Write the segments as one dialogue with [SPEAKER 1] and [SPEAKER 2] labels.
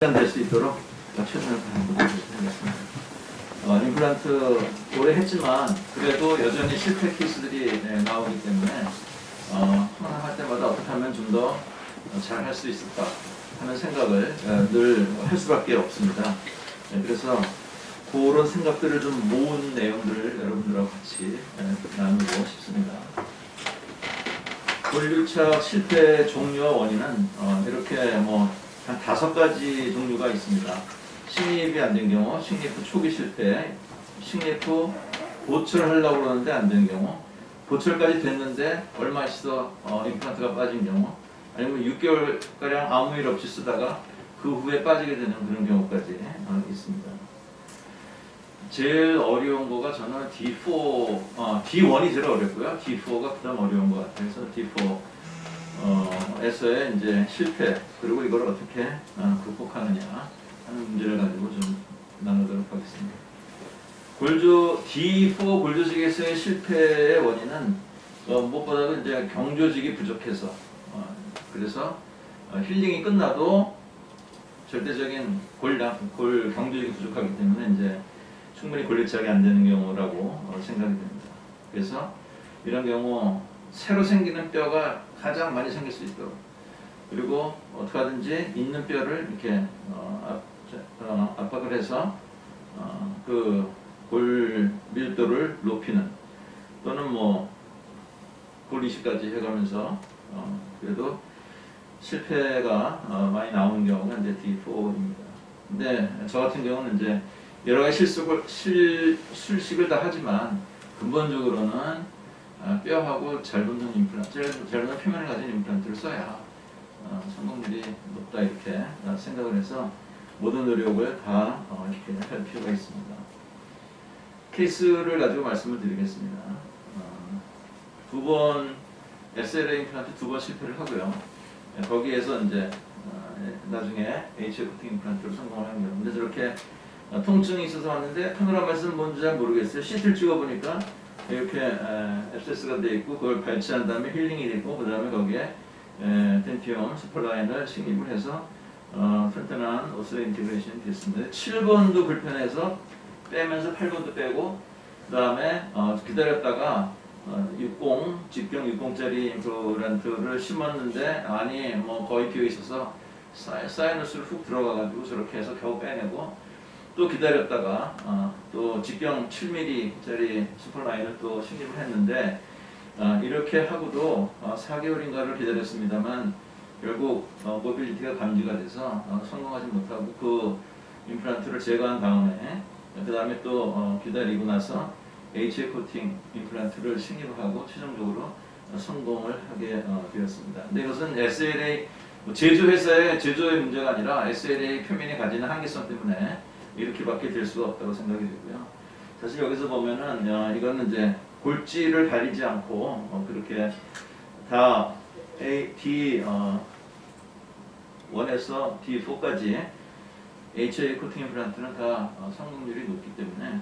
[SPEAKER 1] 될 수 있도록 최선을 다하도록 하겠습니다. 임플란트 오래 했지만 그래도 여전히 실패 케이스들이 나오기 때문에 항상 할 때마다 어떻게 하면 좀 더 잘 할 수 있을까 하는 생각을 늘 할 수밖에 없습니다. 그래서 그런 생각들을 좀 모은 내용들을 여러분들하고 같이 나누고 싶습니다. 골밀착 실패 종류와 원인은 이렇게 한 5가지 종류가 있습니다. 식립이 안 된 경우, 식립 초기 실패, 식립 보철하려고 그러는데 안 된 경우, 보철까지 됐는데 얼마 있어 임플란트가 빠진 경우, 아니면 6개월가량 아무 일 없이 쓰다가 그 후에 빠지게 되는 그런 경우까지 있습니다. 제일 어려운 거가 저는 D4, D1이 제일 어렵고요. D4가 그다음 어려운 것 같아요. 그래서 D4 에서의 이제 실패, 그리고 이걸 어떻게 극복하느냐 하는 문제를 가지고 좀 나누도록 하겠습니다. D4 골조직에서의 실패의 원인은 무엇보다도 이제 경조직이 부족해서, 그래서 힐링이 끝나도 절대적인 골 경조직이 부족하기 때문에 이제 충분히 골밀착이 안 되는 경우라고 생각이 됩니다. 그래서 이런 경우 새로 생기는 뼈가 가장 많이 생길 수 있도록, 그리고 어떻게 하든지 있는 뼈를 이렇게 압박을 해서 그 골 밀도를 높이는, 또는 골 이식까지 해가면서 그래도 실패가 많이 나오는 경우가 이제 D4입니다. 근데 저 같은 경우는 이제 여러 가지 술식을 다 하지만 근본적으로는 뼈하고 잘 붙는 임플란트, 잘 붙는 표면을 가진 임플란트를 써야 성공률이 높다, 이렇게 생각을 해서 모든 노력을 다 이렇게 할 필요가 있습니다. 케이스를 가지고 말씀을 드리겠습니다. 2번 SLA 임플란트 2번 실패를 하고요. 거기에서 이제 나중에 HF 임플란트를 성공을 하는 경우인데, 저렇게 통증이 있어서 왔는데 파노라마에서는 뭔지 잘 모르겠어요. CT를 찍어보니까 이렇게 앱세스가 되어 있고, 그걸 발치한 다음에 힐링이 되고, 그 다음에 거기에 덴티움 스폴라인을 식입을 해서 튼튼한 오스레 인티그레이션이 됐습니다. 7번도 불편해서 빼면서 8번도 빼고, 그 다음에 기다렸다가 60, 직경 60짜리 임플란트를 심었는데 안이 거의 비어 있어서 사이너스를 훅 들어가가지고 저렇게 해서 겨우 빼내고, 또 기다렸다가 또 직경 7mm짜리 슈퍼라인을 또 식립을 했는데, 이렇게 하고도 4개월인가를 기다렸습니다만 결국 모빌리티가 감지가 돼서 성공하지 못하고 그 임플란트를 제거한 다음에, 그 다음에 또 기다리고 나서 HA 코팅 임플란트를 식립하고 최종적으로 성공을 하게 되었습니다. 근데 이것은 SLA 제조회사의 제조의 문제가 아니라 SLA 표면이 가지는 한계성 때문에 이렇게밖에 될 수가 없다고 생각이 되고요. 사실 여기서 보면은 이거는 이제 골지를 가리지 않고 그렇게 다 D1에서 D4까지 HA 코팅 임플란트는 다 성공률이 높기 때문에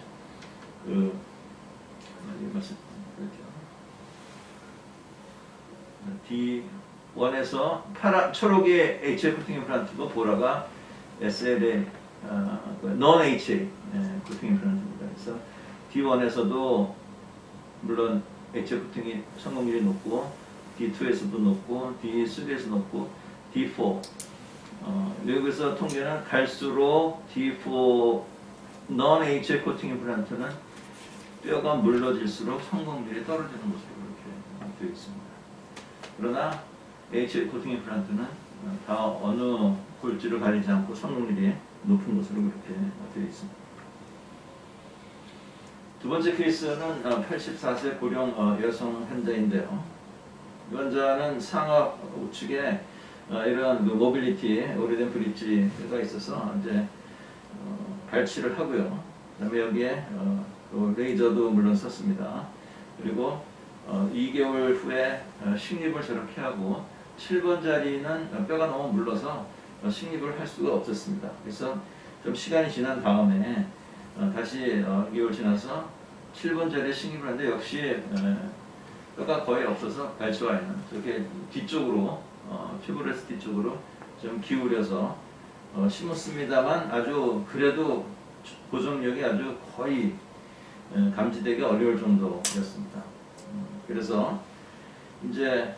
[SPEAKER 1] D1에서 초록의 HA 코팅 임플란트도 보라가 SLA non-HA 코팅 임플란트입니다. 그래서 D1에서도 물론 HA 코팅이 성공률이 높고, D2에서도 높고, D3에서 높고, D4 여기서 통계는 갈수록 D4 non-HA 코팅 임플란트는 뼈가 물러질수록 성공률이 떨어지는 것으로 이렇게 되어 있습니다. 그러나 HA 코팅 임플란트는 다 어느 골지를 가리지 않고 성공률이 높은 것으로 그렇게 되어 있습니다. 두 번째 케이스는 84세 고령 여성 환자인데요. 이 환자는 상하 우측에 이런 모빌리티, 오래된 브릿지가 있어서 이제 발치를 하고요. 그다음에 여기에 레이저도 물론 썼습니다. 그리고 2개월 후에 식립을 저렇게 하고, 7번 자리는 뼈가 너무 물러서 식립을 할 수가 없었습니다. 그래서 좀 시간이 지난 다음에 다시 2개월 지나서 7번 자리에 식립을 하는데 역시 뼈가 거의 없어서 발치와에는 저렇게 뒤쪽으로 튜브레스 뒤쪽으로 좀 기울여서 심었습니다만 아주 그래도 고정력이 아주 거의 감지되기 어려울 정도였습니다. 그래서 이제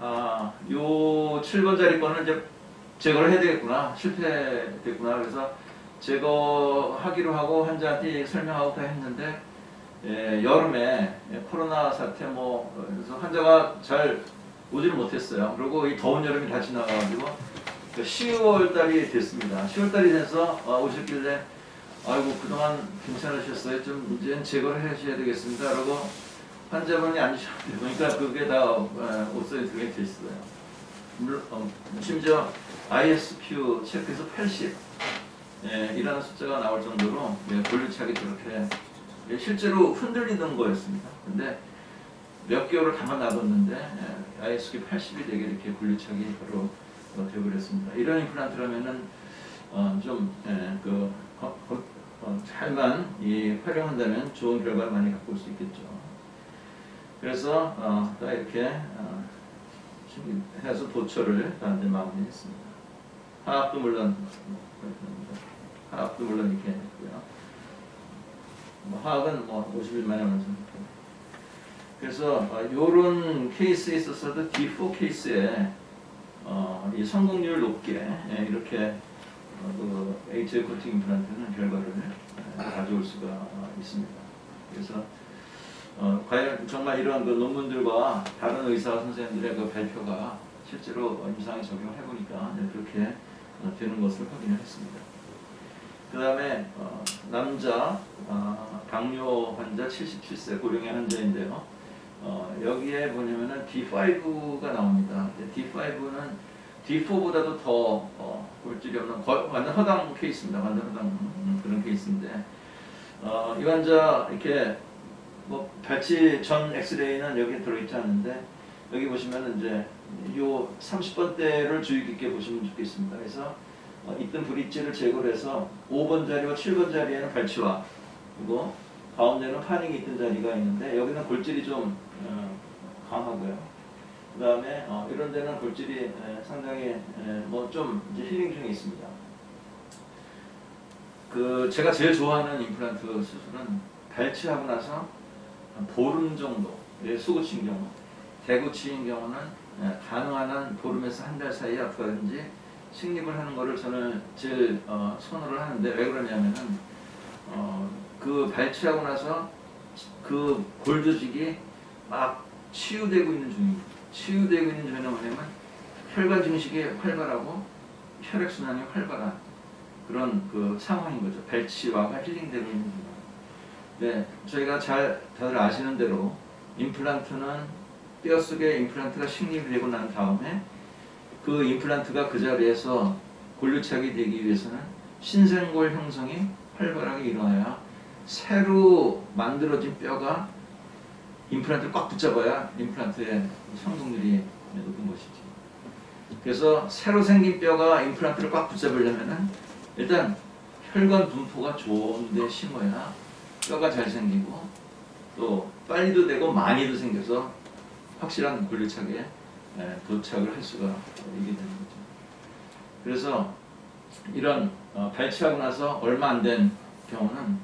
[SPEAKER 1] 요 7번짜리 거는 이제 제거를 해야 되겠구나, 실패됐구나. 그래서 제거하기로 하고 환자한테 설명하고 다 했는데 여름에 코로나 사태 그래서 환자가 잘 오지를 못했어요. 그리고 이 더운 여름이 다 지나가가지고 10월 달이 됐습니다. 10월 달이 돼서 오셨길래 아이고 그동안 괜찮으셨어요. 좀 이제는 제거를 하셔야 되겠습니다. 라고 환자분이 앉으셨는데 보니까 그게 다 옷소리 들게 돼 있어요. 심지어 ISQ 체크에서 80 이라는 숫자가 나올 정도로 골류착이 저렇게 실제로 흔들리던 거였습니다. 근데 몇 개월을 가만 놔뒀는데 ISQ 80이 되게 이렇게 골류착이 바로 되어버렸습니다. 이런 임플란트라면은 잘만 활용한다면 좋은 결과를 많이 갖고 올 수 있겠죠. 그래서 다 이렇게 해서 도처를 다한테 마무리했습니다. 하악도 물론 이렇게 했고요. 하악은 50일 만에 완성했고. 그래서 이런 케이스에 있어서도 D4 케이스에 이 성공률 높게 이렇게 HA 코팅 임플란트는 결과를 가져올 수가 있습니다. 그래서 과연 정말 이런 논문들과 다른 의사 선생님들의 그 발표가 실제로 임상에 적용을 해보니까 그렇게 되는 것을 확인을 했습니다. 그 다음에 남자 당뇨 환자 77세 고령의 환자인데요. 여기에 보냐면은 D5가 나옵니다. D5는 D4보다도 더 골질이 없는 완전 허당 케이스입니다. 완전 허당 그런 케이스인데 이 환자 이렇게 발치 전 엑스레이는 여기 들어있지 않는데 여기 보시면 이제 요 30번대를 주의 깊게 보시면 좋겠습니다. 그래서 있던 브릿지를 제거를 해서 5번 자리와 7번 자리에는 발치와 그리고 가운데는 파닝이 있던 자리가 있는데 여기는 골질이 좀 강하고요. 그 다음에 이런 데는 골질이 상당히 좀 이제 힐링 중에 있습니다. 제가 제일 좋아하는 임플란트 수술은 발치하고 나서 한 보름 정도 수고치인 경우, 대구치인 경우는 가능한 한 보름에서 한 달 사이에 어떻게든지 식립을 하는 거를 저는 제일 선호를 하는데 왜 그러냐면은 그 발치하고 나서 그 골조직이 막 치유되고 있는 중입니다. 치유되고 있는 중에는 뭐냐면 혈관 증식이 활발하고 혈액순환이 활발한 그런 그 상황인 거죠. 발치와가 힐링되고 있는 중입니다. 네, 저희가 다들 아시는 대로 임플란트는 뼈 속에 임플란트가 식립이 되고 난 다음에 그 임플란트가 그 자리에서 골류착이 되기 위해서는 신생골 형성이 활발하게 일어나야 새로 만들어진 뼈가 임플란트를 꽉 붙잡아야 임플란트의 성공률이 높은 것이죠. 그래서 새로 생긴 뼈가 임플란트를 꽉 붙잡으려면은 일단 혈관 분포가 좋은데 심어야 뼈가 잘 생기고 또 빨리도 되고 많이도 생겨서 확실한 골류착에 도착을 할 수가 있게 되는 거죠. 그래서 이런 발치하고 나서 얼마 안 된 경우는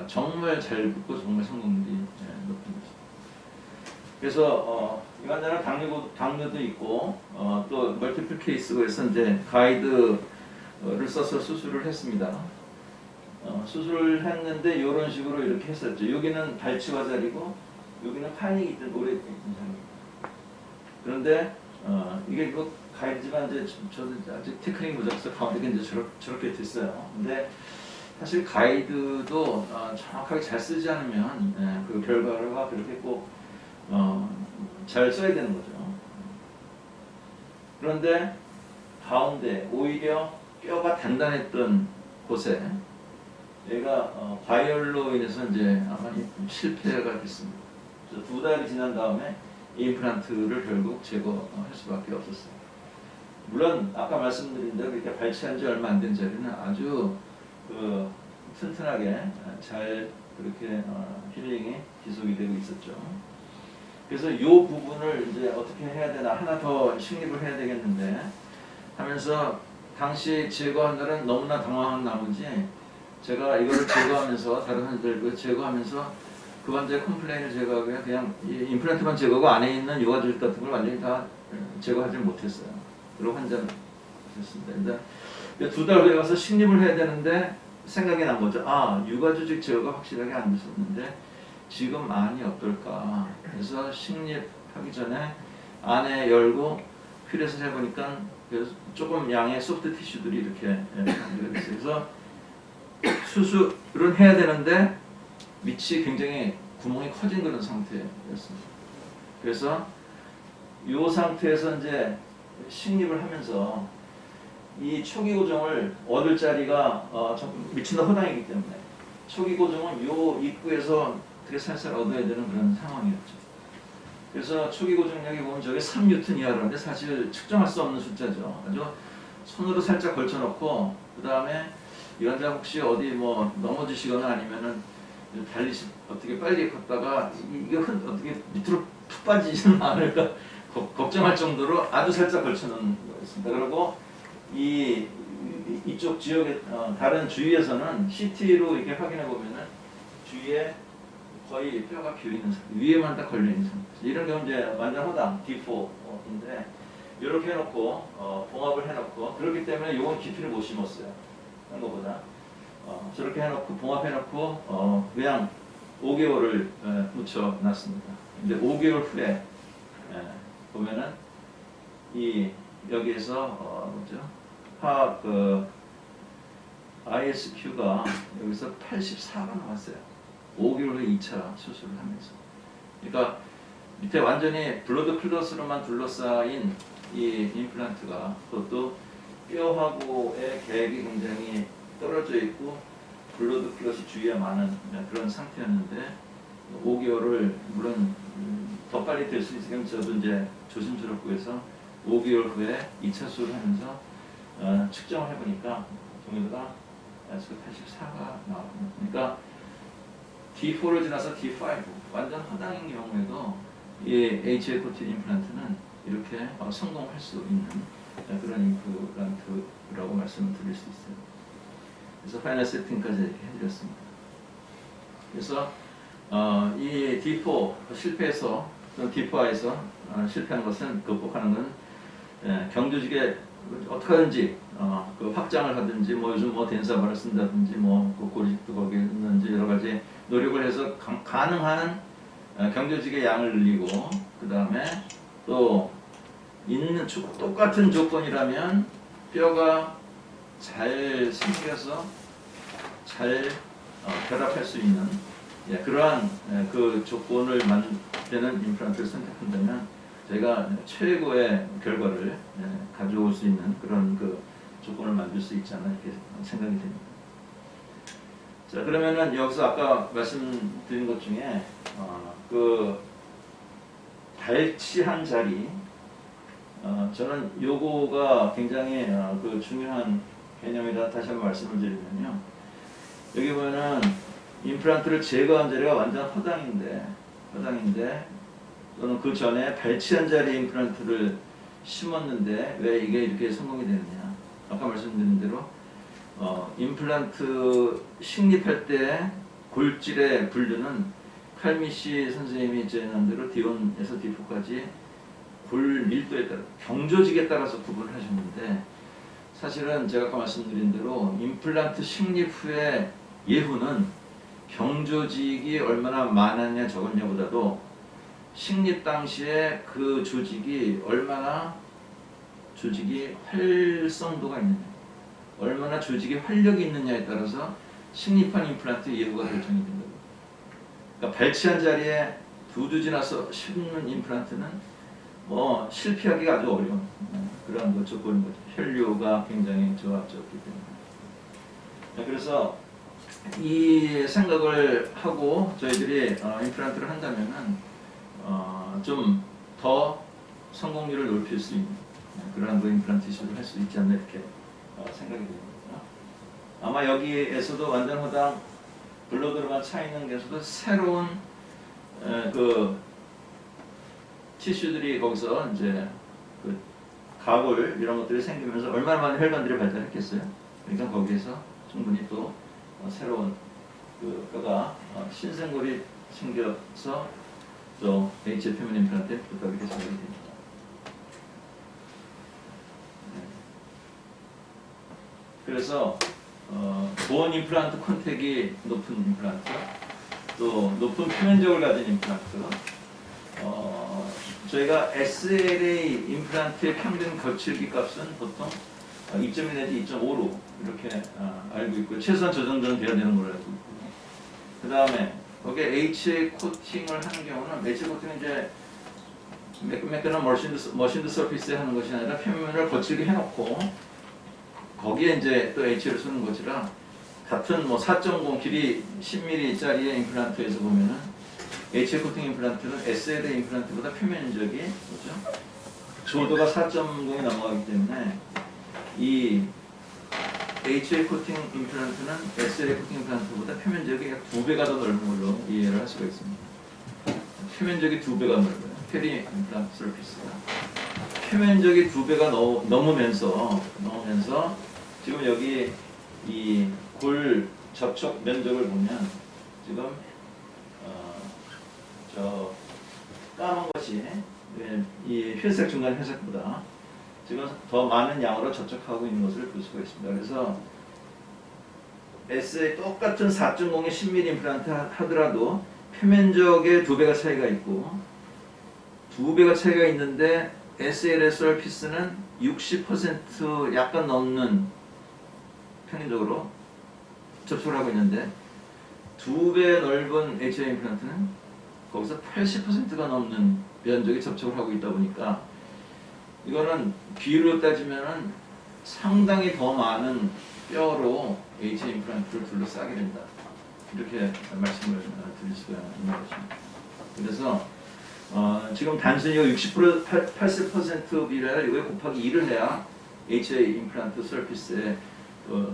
[SPEAKER 1] 정말 잘 붙고 정말 성공률이 높은 거죠. 그래서 이 환자는 당뇨도 있고 또 멀티플 케이스고 해서 이제 가이드를 써서 수술을 했습니다. 수술을 했는데 이런 식으로 이렇게 했었죠. 여기는 발치와 자리고 여기는 파닉이 있던 오래있던 자리입니다. 그런데 이게 가이드지만 이제 저도 아직 테크닉 모자라서 가운데 이제 저렇게 됐어요. 근데 사실 가이드도 정확하게 잘 쓰지 않으면 그 결과가 그렇게 꼭 잘 써야 되는 거죠. 그런데 가운데 오히려 뼈가 단단했던 곳에 얘가 과열로 인해서 이제 아마 실패가 됐습니다. 그래서 2달이 지난 다음에 임플란트를 결국 제거할 수밖에 없었어요. 물론 아까 말씀드린 대로 이렇게 발치한 지 얼마 안 된 자리는 아주 튼튼하게 잘 그렇게 힐링이 지속이 되고 있었죠. 그래서 이 부분을 이제 어떻게 해야 되나 하나 더 식립을 해야 되겠는데 하면서 당시 제거한 날은 너무나 당황한 나머지 제가 이거를 제거하면서 다른 환자들 제거하면서 그 환자의 컴플레인을 제거하기 위해 그냥 이 임플란트만 제거하고 안에 있는 유가조직 같은 걸 완전히 다 제거하지 못했어요. 그리고 환자는 됐습니다. 근데 2달 후에 가서 식립을 해야 되는데 생각이 난 거죠. 아, 유가조직 제거가 확실하게 안 됐었는데 지금 안이 어떨까. 그래서 식립하기 전에 안에 열고 휠에서 해보니까 조금 양의 소프트 티슈들이 이렇게 만들어졌어요. 그래서 수술은 해야 되는데 밑이 굉장히 구멍이 커진 그런 상태였습니다. 그래서 이 상태에서 이제 식립을 하면서 이 초기 고정을 얻을 자리가 밑이 허당이기 때문에 초기 고정은 이 입구에서 어떻게 살살 얻어야 되는 그런 상황이었죠. 그래서 초기 고정력이 보면 저게 3뉴턴 이하라는데 사실 측정할 수 없는 숫자죠. 아주 손으로 살짝 걸쳐놓고 그 다음에 이 환자 혹시 어디 뭐 넘어지시거나 아니면은 어떻게 빨리 걷다가 이게 어떻게 밑으로 푹 빠지지는 않을까 걱정할 정도로 아주 살짝 걸쳐놓은 거였습니다. 그리고 이쪽 지역에 다른 주위에서는 CT로 이렇게 확인해 보면은 주위에 거의 뼈가 비어 있는 상태, 위에만 딱 걸려 있는 상태. 이런 경우 이제 완전 허당 D4인데 이렇게 해놓고 봉합을 해놓고 그렇기 때문에 이건 깊이를 못 심었어요. 한 거보다 저렇게 해놓고 봉합해놓고 그냥 5개월을 묻혀놨습니다. 근데 5개월 후에 보면은 이 여기에서 뭐죠? ISQ가 여기서 84가 나왔어요. 5개월 후에 2차 수술을 하면서. 그러니까 밑에 완전히 블러드 클러스로만 둘러싸인 이 임플란트가 그것도 뼈하고의 갭이 굉장히 떨어져 있고 블러드 클러스 주위에 많은 그런 상태였는데 5개월을 물론 더 빨리 될 수 있으면 저도 이제 조심스럽고 해서 5개월 후에 2차 수술을 하면서 측정을 해보니까 동의도가 84가 나왔거든요. 그러니까 D4를 지나서 D5 완전 허당인 경우에도 이 HA14 임플란트는 이렇게 성공할 수 있는 그런 임플란트라고 말씀을 드릴 수 있어요. 그래서 파이널 세팅까지 이렇게 해드렸습니다. 그래서 이 D4 실패해서 D4에서 실패한 것은 극복하는 건 경조직에 어떻게 하든지 그 확장을 하든지 뭐 요즘 뭐 덴사바를 쓴다든지 뭐 고리직도 거기에 있는지 여러 가지 노력을 해서 가능한 경조직의 양을 늘리고 그 다음에 또 있는 똑같은 조건이라면 뼈가 잘 생겨서 잘 결합할 수 있는 그러한 그 조건을 만드는 임플란트를 선택한다면 저희가 최고의 결과를 가져올 수 있는 그런 그 조건을 만들 수 있지 않나 이렇게 생각이 됩니다. 자, 그러면은 여기서 아까 말씀드린 것 중에 그 발치한 자리 저는 요거가 굉장히 그 중요한 개념이라 다시 한번 말씀을 드리면요. 여기 보면은 임플란트를 제거한 자리가 완전 허당인데 또는 그 전에 발치한 자리 임플란트를 심었는데 왜 이게 이렇게 성공이 되느냐. 아까 말씀드린 대로 임플란트 식립할 때 골질의 분류는 칼미시 선생님이 제안한 대로 D1에서 D4까지 골 밀도에 따라 경조직에 따라서 구분을 하셨는데 사실은 제가 아까 말씀드린 대로 임플란트 식립 후에 예후는 경조직이 얼마나 많았냐 적었냐보다도 식립 당시에 그 조직이 얼마나 조직이 활성도가 있느냐 얼마나 조직이 활력이 있느냐에 따라서 식립한 임플란트 예후가 결정이 된다고. 그러니까 발치한 자리에 2주 지나서 심는 임플란트는 뭐 실패하기가 아주 어려운 그런 것 조건인 거죠. 혈류가 굉장히 저하적이기 때문에. 그래서 이 생각을 하고 저희들이 임플란트를 한다면은 좀 더 성공률을 높일 수 있는 그런 그 임플란트 시술을 할 수 있지 않나 이렇게 생각이 됩니다. 아마 여기에서도 완전 허당 블러드로만 차 있는 데서도 새로운 그 티슈들이 거기서 이제 그 가골 이런 것들이 생기면서 얼마나 많은 혈관들이 발달했겠어요. 그러니까 거기에서 충분히 또 새로운 그 뼈가 신생골이 생겨서 또 H의 표면 임플란트에 부탁이 되게 됩니다. 그래서 보온 임플란트 컨택이 높은 임플란트, 또 높은 표면적을 가진 임플란트, 저희가 SLA 임플란트의 평균 거칠기 값은 보통 2.1 내지 2.5로 이렇게 알고 있고 최소한 저 정도는 돼야 되는 걸로 알고 있고, 그 다음에 거기에 HA 코팅을 하는 경우는 HA 코팅은 이제 매끈한 머신드 서피스에 하는 것이 아니라 표면을 거칠게 해놓고 거기에 이제 또 HA를 쓰는 것이라 같은 뭐 4.0 길이 10mm짜리의 임플란트에서 보면은 HA 코팅 임플란트는 SLA 임플란트보다 표면적이 그렇죠? 조도가 4.0이 넘어가기 때문에 이 HA 코팅 임플란트는 SLA 코팅 임플란트보다 표면적이 약 2배가 더 넓은 걸로 이해를 할 수가 있습니다. 표면적이 2배가 넓어요. 페리 임플란트 서피스가 표면적이 2배가 넘으면서 지금 여기 이 골 접촉 면적을 보면 지금 저 까만 것이 이 회색 중간 회색보다 지금 더 많은 양으로 접촉하고 있는 것을 볼 수가 있습니다. 그래서 SLA 똑같은 4.0의 10mm 임플란트 하더라도 표면적에 2배가 차이가 있고 2배가 차이가 있는데 SLA 서피스는 60% 약간 넘는 평균적으로 접촉을 하고 있는데 2배 넓은 HA 임플란트는 거기서 80%가 넘는 면적에 접촉을 하고 있다 보니까 이거는 비율로 따지면은 상당히 더 많은 뼈로 HA 임플란트를 둘러싸게 된다. 이렇게 말씀을 드릴 수가 있는 것입니다. 그래서 지금 단순히 60% 80% 비례라 이거에 곱하기 2를 해야 HA 임플란트 서피스의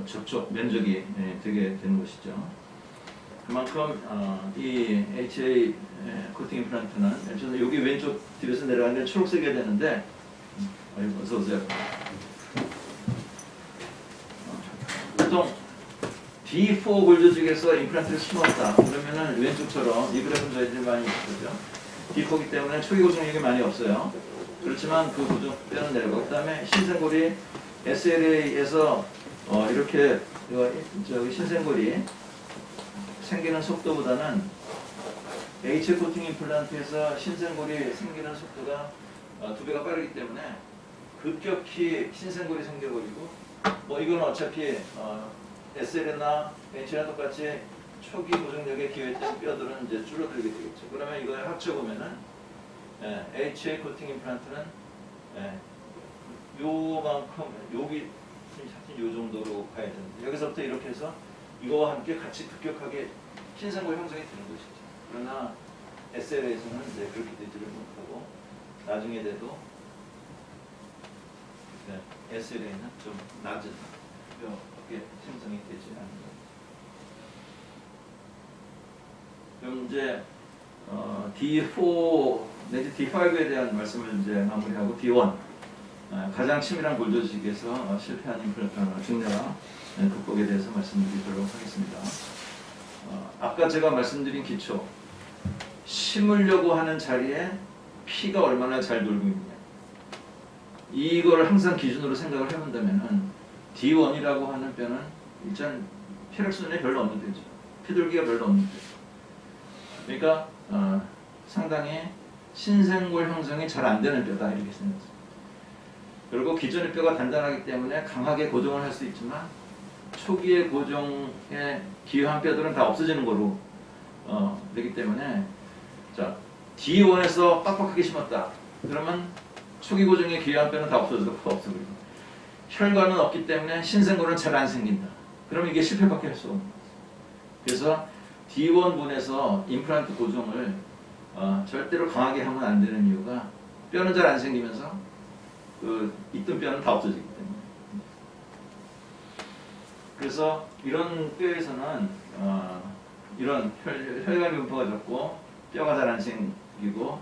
[SPEAKER 1] 접촉 면적이 되게 되는 것이죠. 그만큼 이 HA 코팅 임플란트는 저는 여기 왼쪽 뒤에서 내려가는데 초록색이어야 되는데 어서 오세요. 보통 D4 골드 중에서 임플란트를 심었다 그러면은 왼쪽처럼 이 그래프는 저희들이 많이 있거든요. D4이기 때문에 초기 고정력이 많이 없어요. 그렇지만 그 고정 뼈는 내려가고 그다음에 신생골이 SLA에서 이렇게 저기 신생골이 생기는 속도보다는 HA 코팅 임플란트에서 신생골이 생기는 속도가 2배가 빠르기 때문에 급격히 신생골이 생겨버리고 뭐 이건 어차피 SL이나 HA나 똑같이 초기 고정력에 기여했던 뼈들은 이제 줄어들게 되겠죠. 그러면 이걸 합쳐보면은 HA 코팅 임플란트는 요만큼 여기 요 정도로 가야 되는데 여기서부터 이렇게 해서 이거와 함께 같이 급격하게 신생골 형성이 되는 것이죠. 그러나 SL에서는 이제 그렇게 되지를 못하고 나중에 돼도 SL에는 좀 낮은 뼈가 형성이 되지 않는 거죠. 그럼 이제 D4 내지 D5에 대한 말씀을 이제 마무리하고 D1 가장 치밀한 골조직에서 실패한 중내와 극복에 대해서 말씀드리도록 하겠습니다. 아까 제가 말씀드린 기초 심으려고 하는 자리에 피가 얼마나 잘 돌고 있느냐 이걸 항상 기준으로 생각을 해본다면 D1이라고 하는 뼈는 일단 혈액순환이 별로 없는 데죠. 피돌기가 별로 없는 데죠. 그러니까 상당히 신생골 형성이 잘 안 되는 뼈다 이렇게 생각합니다. 그리고 기존의 뼈가 단단하기 때문에 강하게 고정을 할 수 있지만 초기의 고정에 기여한 뼈들은 다 없어지는 거로 되기 때문에 자 D1에서 빡빡하게 심었다. 그러면 초기 고정에 기여한 뼈는 다 없어버리고 혈관은 없기 때문에 신생골은 잘 안 생긴다. 그러면 이게 실패밖에 할 수 없는 거죠. 그래서 D1분에서 임플란트 고정을 절대로 강하게 하면 안 되는 이유가 뼈는 잘 안 생기면서 있던 뼈는 다 없어지기 때문에. 그래서 이런 뼈에서는 이런 혈관 분포가 적고 뼈가 잘 안 생기고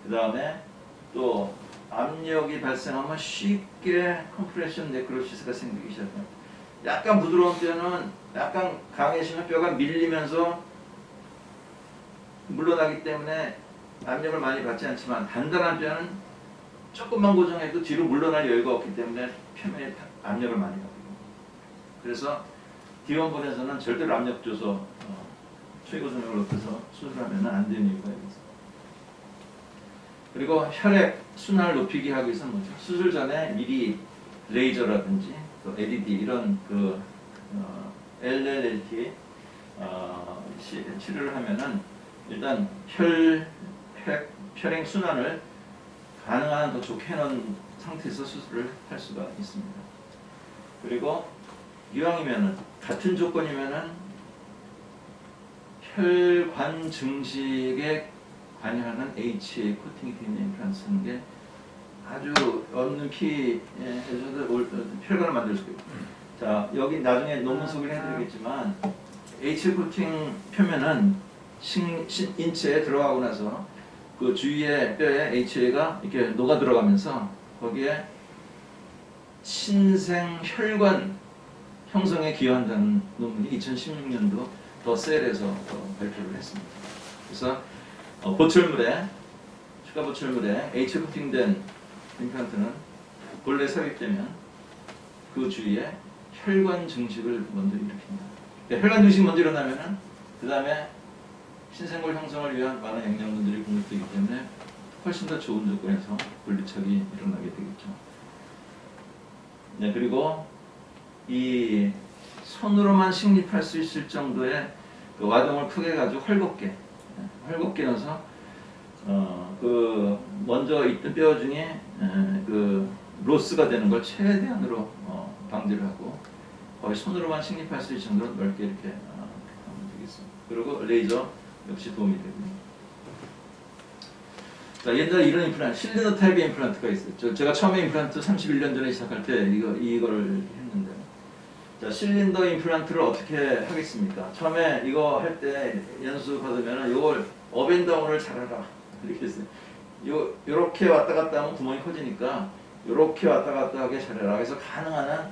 [SPEAKER 1] 그 다음에 또 압력이 발생하면 쉽게 컴프레션 네크로시스가 생기기 시작합니다. 약간 부드러운 뼈는 약간 강해지면 뼈가 밀리면서 물러나기 때문에 압력을 많이 받지 않지만 단단한 뼈는 조금만 고정해도 뒤로 물러날 여유가 없기 때문에 표면에 압력을 많이 받거든요. 그래서 D원본에서는 절대로 압력 줘서 최고점을 높여서 수술하면 안 되는 이유가 있습니다. 그리고 혈액 순환을 높이기 하기 위해서는 뭐죠? 수술 전에 미리 레이저라든지 또 LED 이런 LLLT 치료를 하면은 일단 혈액 순환을 가능한 한 더 좋게 해놓은 상태에서 수술을 할 수가 있습니다. 그리고 이왕이면은 같은 조건이면은 혈관 증식에 관여하는 HA 코팅이 되어 있는 임플란트 쓰는 게 아주 없는 피에서도 혈관을 만들 수가 있고. 자, 여기 나중에 논문 소개를 해드리겠지만 HA 코팅 표면은 인체에 들어가고 나서 그 주위의 뼈에 HA가 이렇게 녹아 들어가면서 거기에 신생 혈관 형성에 기여한다는 논문이 2016년도 더 셀에서 발표를 했습니다. 그래서 추가 보철물에 HA 코팅된 임플란트는 본래 삽입되면 그 주위에 혈관 증식을 먼저 일으킵니다. 혈관 증식이 먼저 일어나면은 그 다음에 신생골 형성을 위한 많은 영양분들이 공급되기 때문에 훨씬 더 좋은 조건에서 분리척이 일어나게 되겠죠. 네, 그리고 이 손으로만 식립할 수 있을 정도의 그 와동을 크게 가지고 헐겁게 넣어서 그 먼저 있던 뼈 중에 그 로스가 되는 걸 최대한으로 방지를 하고 거의 손으로만 식립할 수 있을 정도로 넓게 이렇게 하면 되겠습니다. 그리고 레이저 역시 도움이 되고요. 자, 옛날에 이런 임플란트, 실린더 타입의 임플란트가 있어요. 제가 처음에 임플란트 31년 전에 시작할 때 이거를 했는데, 자, 실린더 임플란트를 어떻게 하겠습니까? 처음에 이거 할 때 연수 받으면 이걸 업앤다운을 잘하라 이렇게 했어요. 요렇게 왔다 갔다 하면 구멍이 커지니까 요렇게 왔다 갔다 하게 잘해라. 그래서 가능한 한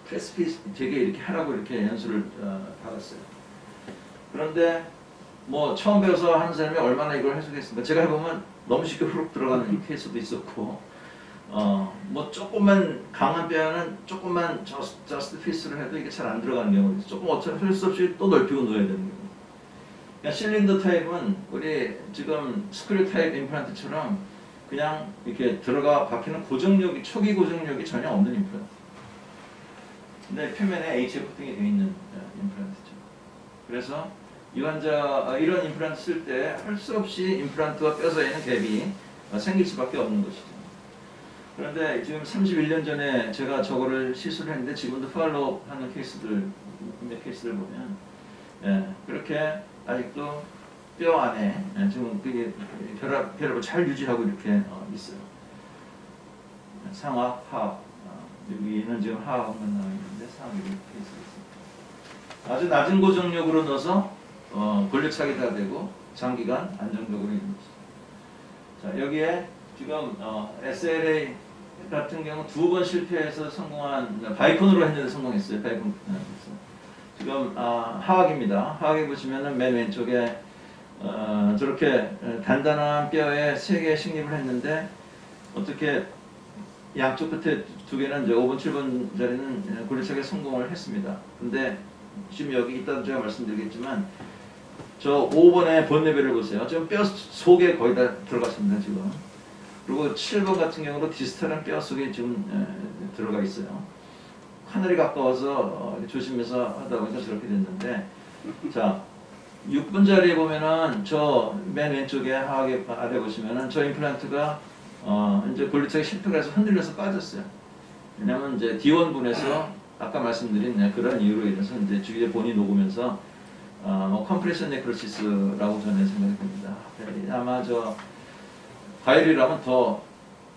[SPEAKER 1] 프레스핏 되게 이렇게 하라고 이렇게 연수를 받았어요. 그런데 뭐 처음 배워서 하는 사람이 얼마나 이걸 해주겠습니까? 제가 해보면 너무 쉽게 후룩 들어가는 케이스도 있었고, 뭐 조금만 강한 뼈는 조금만 저스트 피스를 해도 이게 잘 안 들어가는 경우가 있어요. 조금 어쩔 수 없이 또 넓히고 넣어야 되는 경우. 그러니까 실린더 타입은 우리 지금 스크류 타입 임플란트처럼 그냥 이렇게 들어가 박히는 고정력이, 초기 고정력이 전혀 없는 임플란트. 근데 표면에 HA 코팅이 되어 있는 임플란트죠. 그래서 이 환자 이런 임플란트 쓸 때 할 수 없이 임플란트와 뼈 사이에는 갭이 생길 수밖에 없는 것이죠. 그런데 지금 31년 전에 제가 저거를 시술했는데 지금도 팔로우업 하는 케이스들, 몇 케이스를 보면 그렇게 아직도 뼈 안에 지금 그게 혈압을 잘 유지하고 이렇게 있어요. 상압, 하압, 여기는 지금 하압만 나와 있는데 상압이 이렇게 있습니다. 아주 낮은 고정력으로 넣어서 권력차기 다 되고 장기간 안정적으로 있는 것이죠. 자, 여기에 지금 SLA 같은 경우 2번 실패해서 성공한 바이콘으로 했는데 성공했어요. 바이콘. 지금 하악입니다. 하악에 보시면은 맨 왼쪽에 저렇게 단단한 뼈에 3개 식립을 했는데 어떻게 양쪽 끝에 2개는 이제 5번, 7번 자리는 권력차기에 성공을 했습니다. 근데 지금 여기 이따 제가 말씀드리겠지만 저 5번의 본레벨을 보세요. 지금 뼈 속에 거의 다 들어갔습니다, 지금. 그리고 7번 같은 경우도 디스탈한 뼈 속에 지금 들어가 있어요. 하늘이 가까워서 조심해서 하다 보니까 저렇게 됐는데, 자, 6번 자리에 보면은 저 맨 왼쪽에 하악에 아래 보시면은 저 임플란트가 이제 골리차기 실패가 해서 흔들려서 빠졌어요. 왜냐면 이제 D1분에서 아까 말씀드린 그런 이유로 인해서 이제 주위에 본이 녹으면서 컴프레션 네크로시스라고 저는 생각이 듭니다. 아마 저 과일이라면 더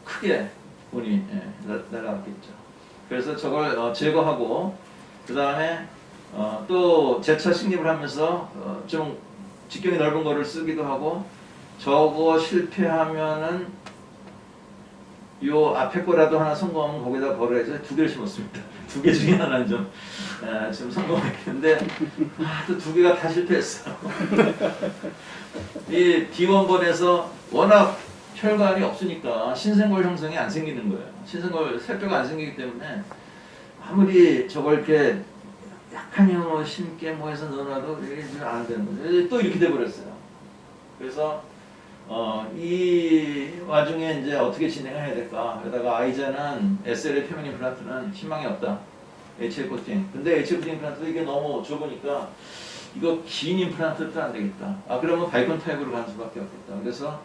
[SPEAKER 1] 크게 본이 날아갔겠죠. 그래서 저걸 제거하고 그 다음에 또 재차 식립을 하면서 좀 직경이 넓은 거를 쓰기도 하고 저거 실패하면은 요 앞에 거라도 하나 성공하면 거기다 걸어 해서 2개를 심었습니다. 2개 중에 하나는 좀 지금 성공했는데 또 2개가 다 실패했어요. 이 D1번에서 워낙 혈관이 없으니까 신생골 형성이 안 생기는 거예요. 신생골 세뼈가 안 생기기 때문에 아무리 저걸 이렇게 약한 형으로 심게 뭐 해서 넣어놔도 이게 안 되는 거죠. 또 이렇게 돼버렸어요. 그래서 이 와중에 이제 어떻게 진행을 해야 될까? 그러다가 아이자는 SLA 표면 임플란트는 희망이 없다. HL 코팅. 근데 HL 코팅 임플란트도 이게 너무 좁으니까 이거 긴 임플란트도 안 되겠다. 그러면 바이콘 타입으로 가는 수밖에 없겠다. 그래서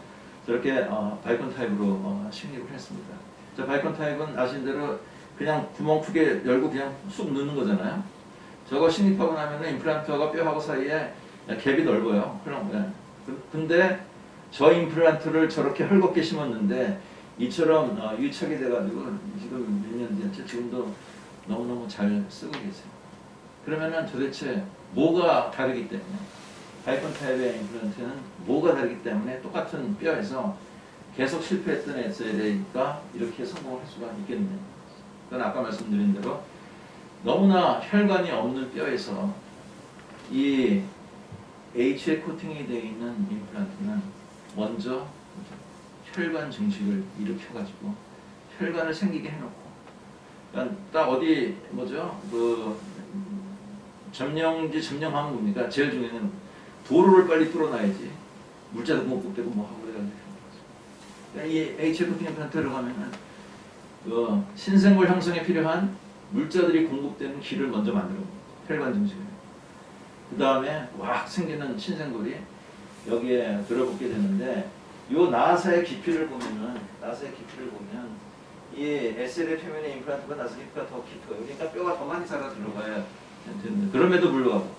[SPEAKER 1] 저렇게 바이콘 타입으로 식립을 했습니다. 자, 바이콘 타입은 아시는 대로 그냥 구멍 크게 열고 그냥 쑥 넣는 거잖아요. 저거 식립하고 나면은 임플란트하고 뼈하고 사이에 갭이 넓어요. 그럼 근데 저 임플란트를 저렇게 헐겁게 심었는데 이처럼 유착이 돼가지고 지금 몇 년 됐죠? 지금도 너무너무 잘 쓰고 계세요. 그러면은 도대체 뭐가 다르기 때문에 바이콘 타입의 임플란트는 뭐가 다르기 때문에 똑같은 뼈에서 계속 실패했던 SLA가 이렇게 성공할 수가 있겠느냐. 그건 아까 말씀드린 대로 너무나 혈관이 없는 뼈에서 이 HA 코팅이 되어 있는 임플란트는 먼저 혈관 증식을 일으켜가지고 혈관을 생기게 해놓고, 그러니까 딱 어디 뭐죠? 그 점령하면 뭡니까? 제일 중요한 도로를 빨리 뚫어놔야지 물자도 못 굽대고 뭐 하고 그래가지고. 그러니까 이 HA 코팅 임플란트를 가면은 그 신생물 형성에 필요한 물자들이 공급되는 길을 먼저 만들어 혈관 증식을. 그 다음에 왁 생기는 신생골이 여기에 들어붙게 되는데, 요 나사의 깊이를 보면 이 SLA 표면의 임플란트가 나사 깊이가 더 깊어요. 그러니까 뼈가 더 많이 자라 들어가야 되는데, 그럼에도 불구하고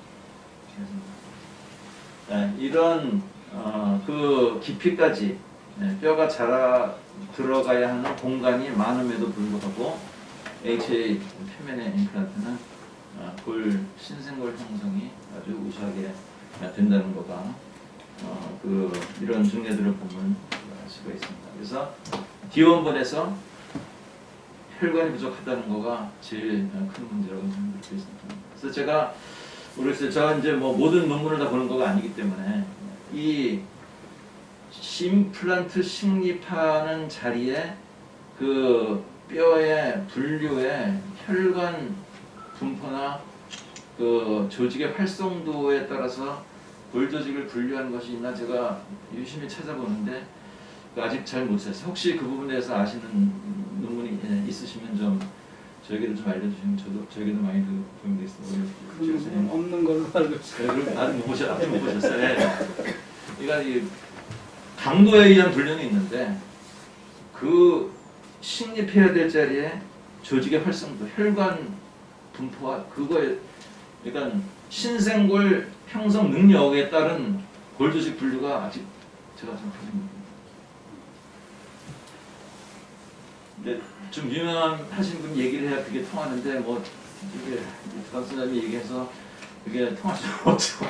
[SPEAKER 1] 이런 그 깊이까지 뼈가 자라 들어가야 하는 공간이 많음에도 불구하고 HA 표면의 임플란트는 골 신생골 형성이 아주 우수하게 된다는 거가 이런 증례들을 보면 알 수가 있습니다. 그래서 D1번에서 혈관이 부족하다는 거가 제일 큰 문제라고 생각하고 있습니다. 그래서 제가 모르겠어요. 제가 이제 뭐 모든 논문을 다 보는 거가 아니기 때문에 이 임플란트 식립하는 자리에 그 뼈의 분류에 혈관 분포나 그 조직의 활성도에 따라서 골 조직을 분류하는 것이 있나 제가 유심히 찾아보는데 아직 잘 못 찾았어요. 혹시 그 부분에 대해서 아시는 논문이 있으시면 좀 저에게도 좀 알려주시면 저에게도 많이 도움이 되겠습니다.
[SPEAKER 2] 그 없는 걸로 알고 있어요.
[SPEAKER 1] 아직 못 보셨어요. 네. 그러니까 이 강도에 의한 분류는 있는데 그 식립해야 될 자리에 조직의 활성도, 혈관 분포와 그거에 그러니까 신생골 형성 능력에 따른 골 조직 분류가 아직 제가 좀 부족합니다. 근데 좀 유명하신 분 얘기를 해야 그게 통하는데 뭐 이게 강선생님이 얘기해서 그게 통할 수가 없죠.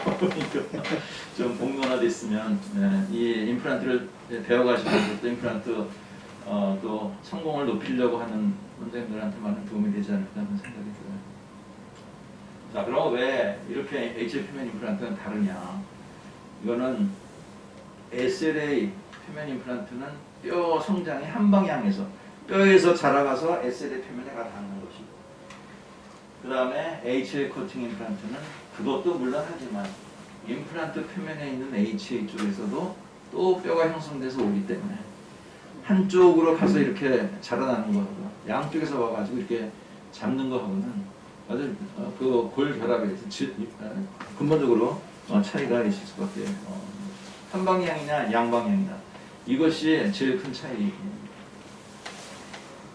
[SPEAKER 1] 좀 공론화돼 있으면 이 임플란트를 배워가시고 또 임플란트 또 성공을 높이려고 하는 원장님들한테 많은 도움이 되지 않을까 하는 생각이 들어요. 자, 그럼 왜 이렇게 HA 표면 임플란트는 다르냐? 이거는 SLA 표면 임플란트는 뼈 성장이 한 방향에서 뼈에서 자라가서 SLA 표면에 닿는 것이고, 그 다음에 HA 코팅 임플란트는 그것도 물론 하지만 임플란트 표면에 있는 HA 쪽에서도 또 뼈가 형성돼서 오기 때문에 한쪽으로 가서 이렇게 자라나는 거하고 양쪽에서 와가지고 이렇게 잡는 거하고는 아주 그 골 결합에 대해서 근본적으로 차이가 있을 수밖에 한 방향이냐 양방향이냐 이것이 제일 큰 차이입니다.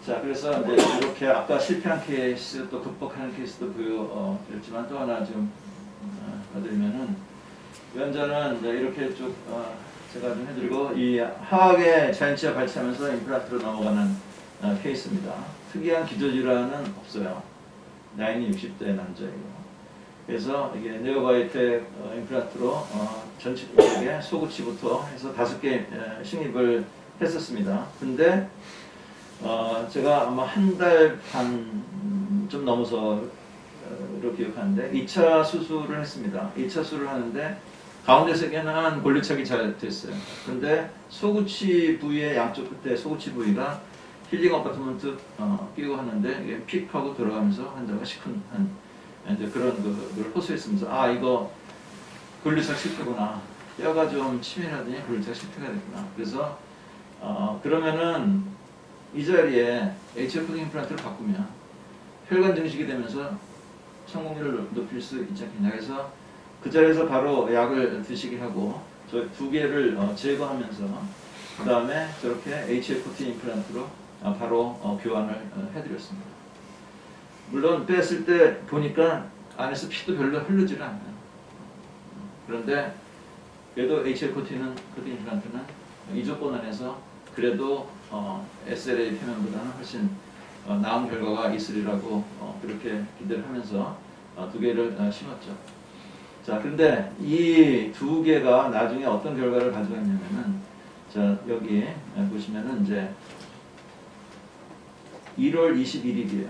[SPEAKER 1] 자, 그래서 이제 이렇게 아까 실패한 케이스 또 극복하는 케이스도 보여드렸지만 또 하나 좀 봐드리면은 위원자는 이제 이렇게 쭉 제가 좀 해드리고 이 하악의 자연치아 발치하면서 임플란트로 넘어가는 케이스입니다. 특이한 기저질환은 없어요. 나이는 60대 남자이고. 그래서 이게 네오바이텍 임플란트로 전치국에 소구치부터 해서 5개 식립을 했었습니다. 근데 제가 아마 한 달 반 좀 넘어서 로 기억하는데 2차 수술을 했습니다. 2차 수술을 하는데 가운데 세 개는 골리착이 잘 됐어요. 근데 소구치 부위의 양쪽 끝에 소구치 부위가 힐링 어파트먼트 끼고 하는데 이게 픽 하고 들어가면서 환자가 시큰한 이제 그런 걸 호소했으면서 아 이거 골리착 실패구나. 뼈가 좀 치밀하더니 골리착 실패가 됐구나. 그래서 그러면은 이 자리에 HF 임플란트를 바꾸면 혈관 증식이 되면서 성공률을 높일 수 있지 않겠냐. 그래서 그 자리에서 바로 약을 드시게 하고 저 두 개를 제거하면서 그 다음에 저렇게 HFT 임플란트로 바로 교환을 해드렸습니다. 물론 뺐을 때 보니까 안에서 피도 별로 흐르질 않아요. 그런데 그래도 HFT는 코팅 임플란트는 이 조건 안에서 그래도 SLA 표면보다는 훨씬 나은 결과가 있으리라고 그렇게 기대를 하면서 두 개를 심었죠. 자, 근데 이 두 개가 나중에 어떤 결과를 가져갔냐면은 자, 여기 보시면은 이제 1월 21일이에요.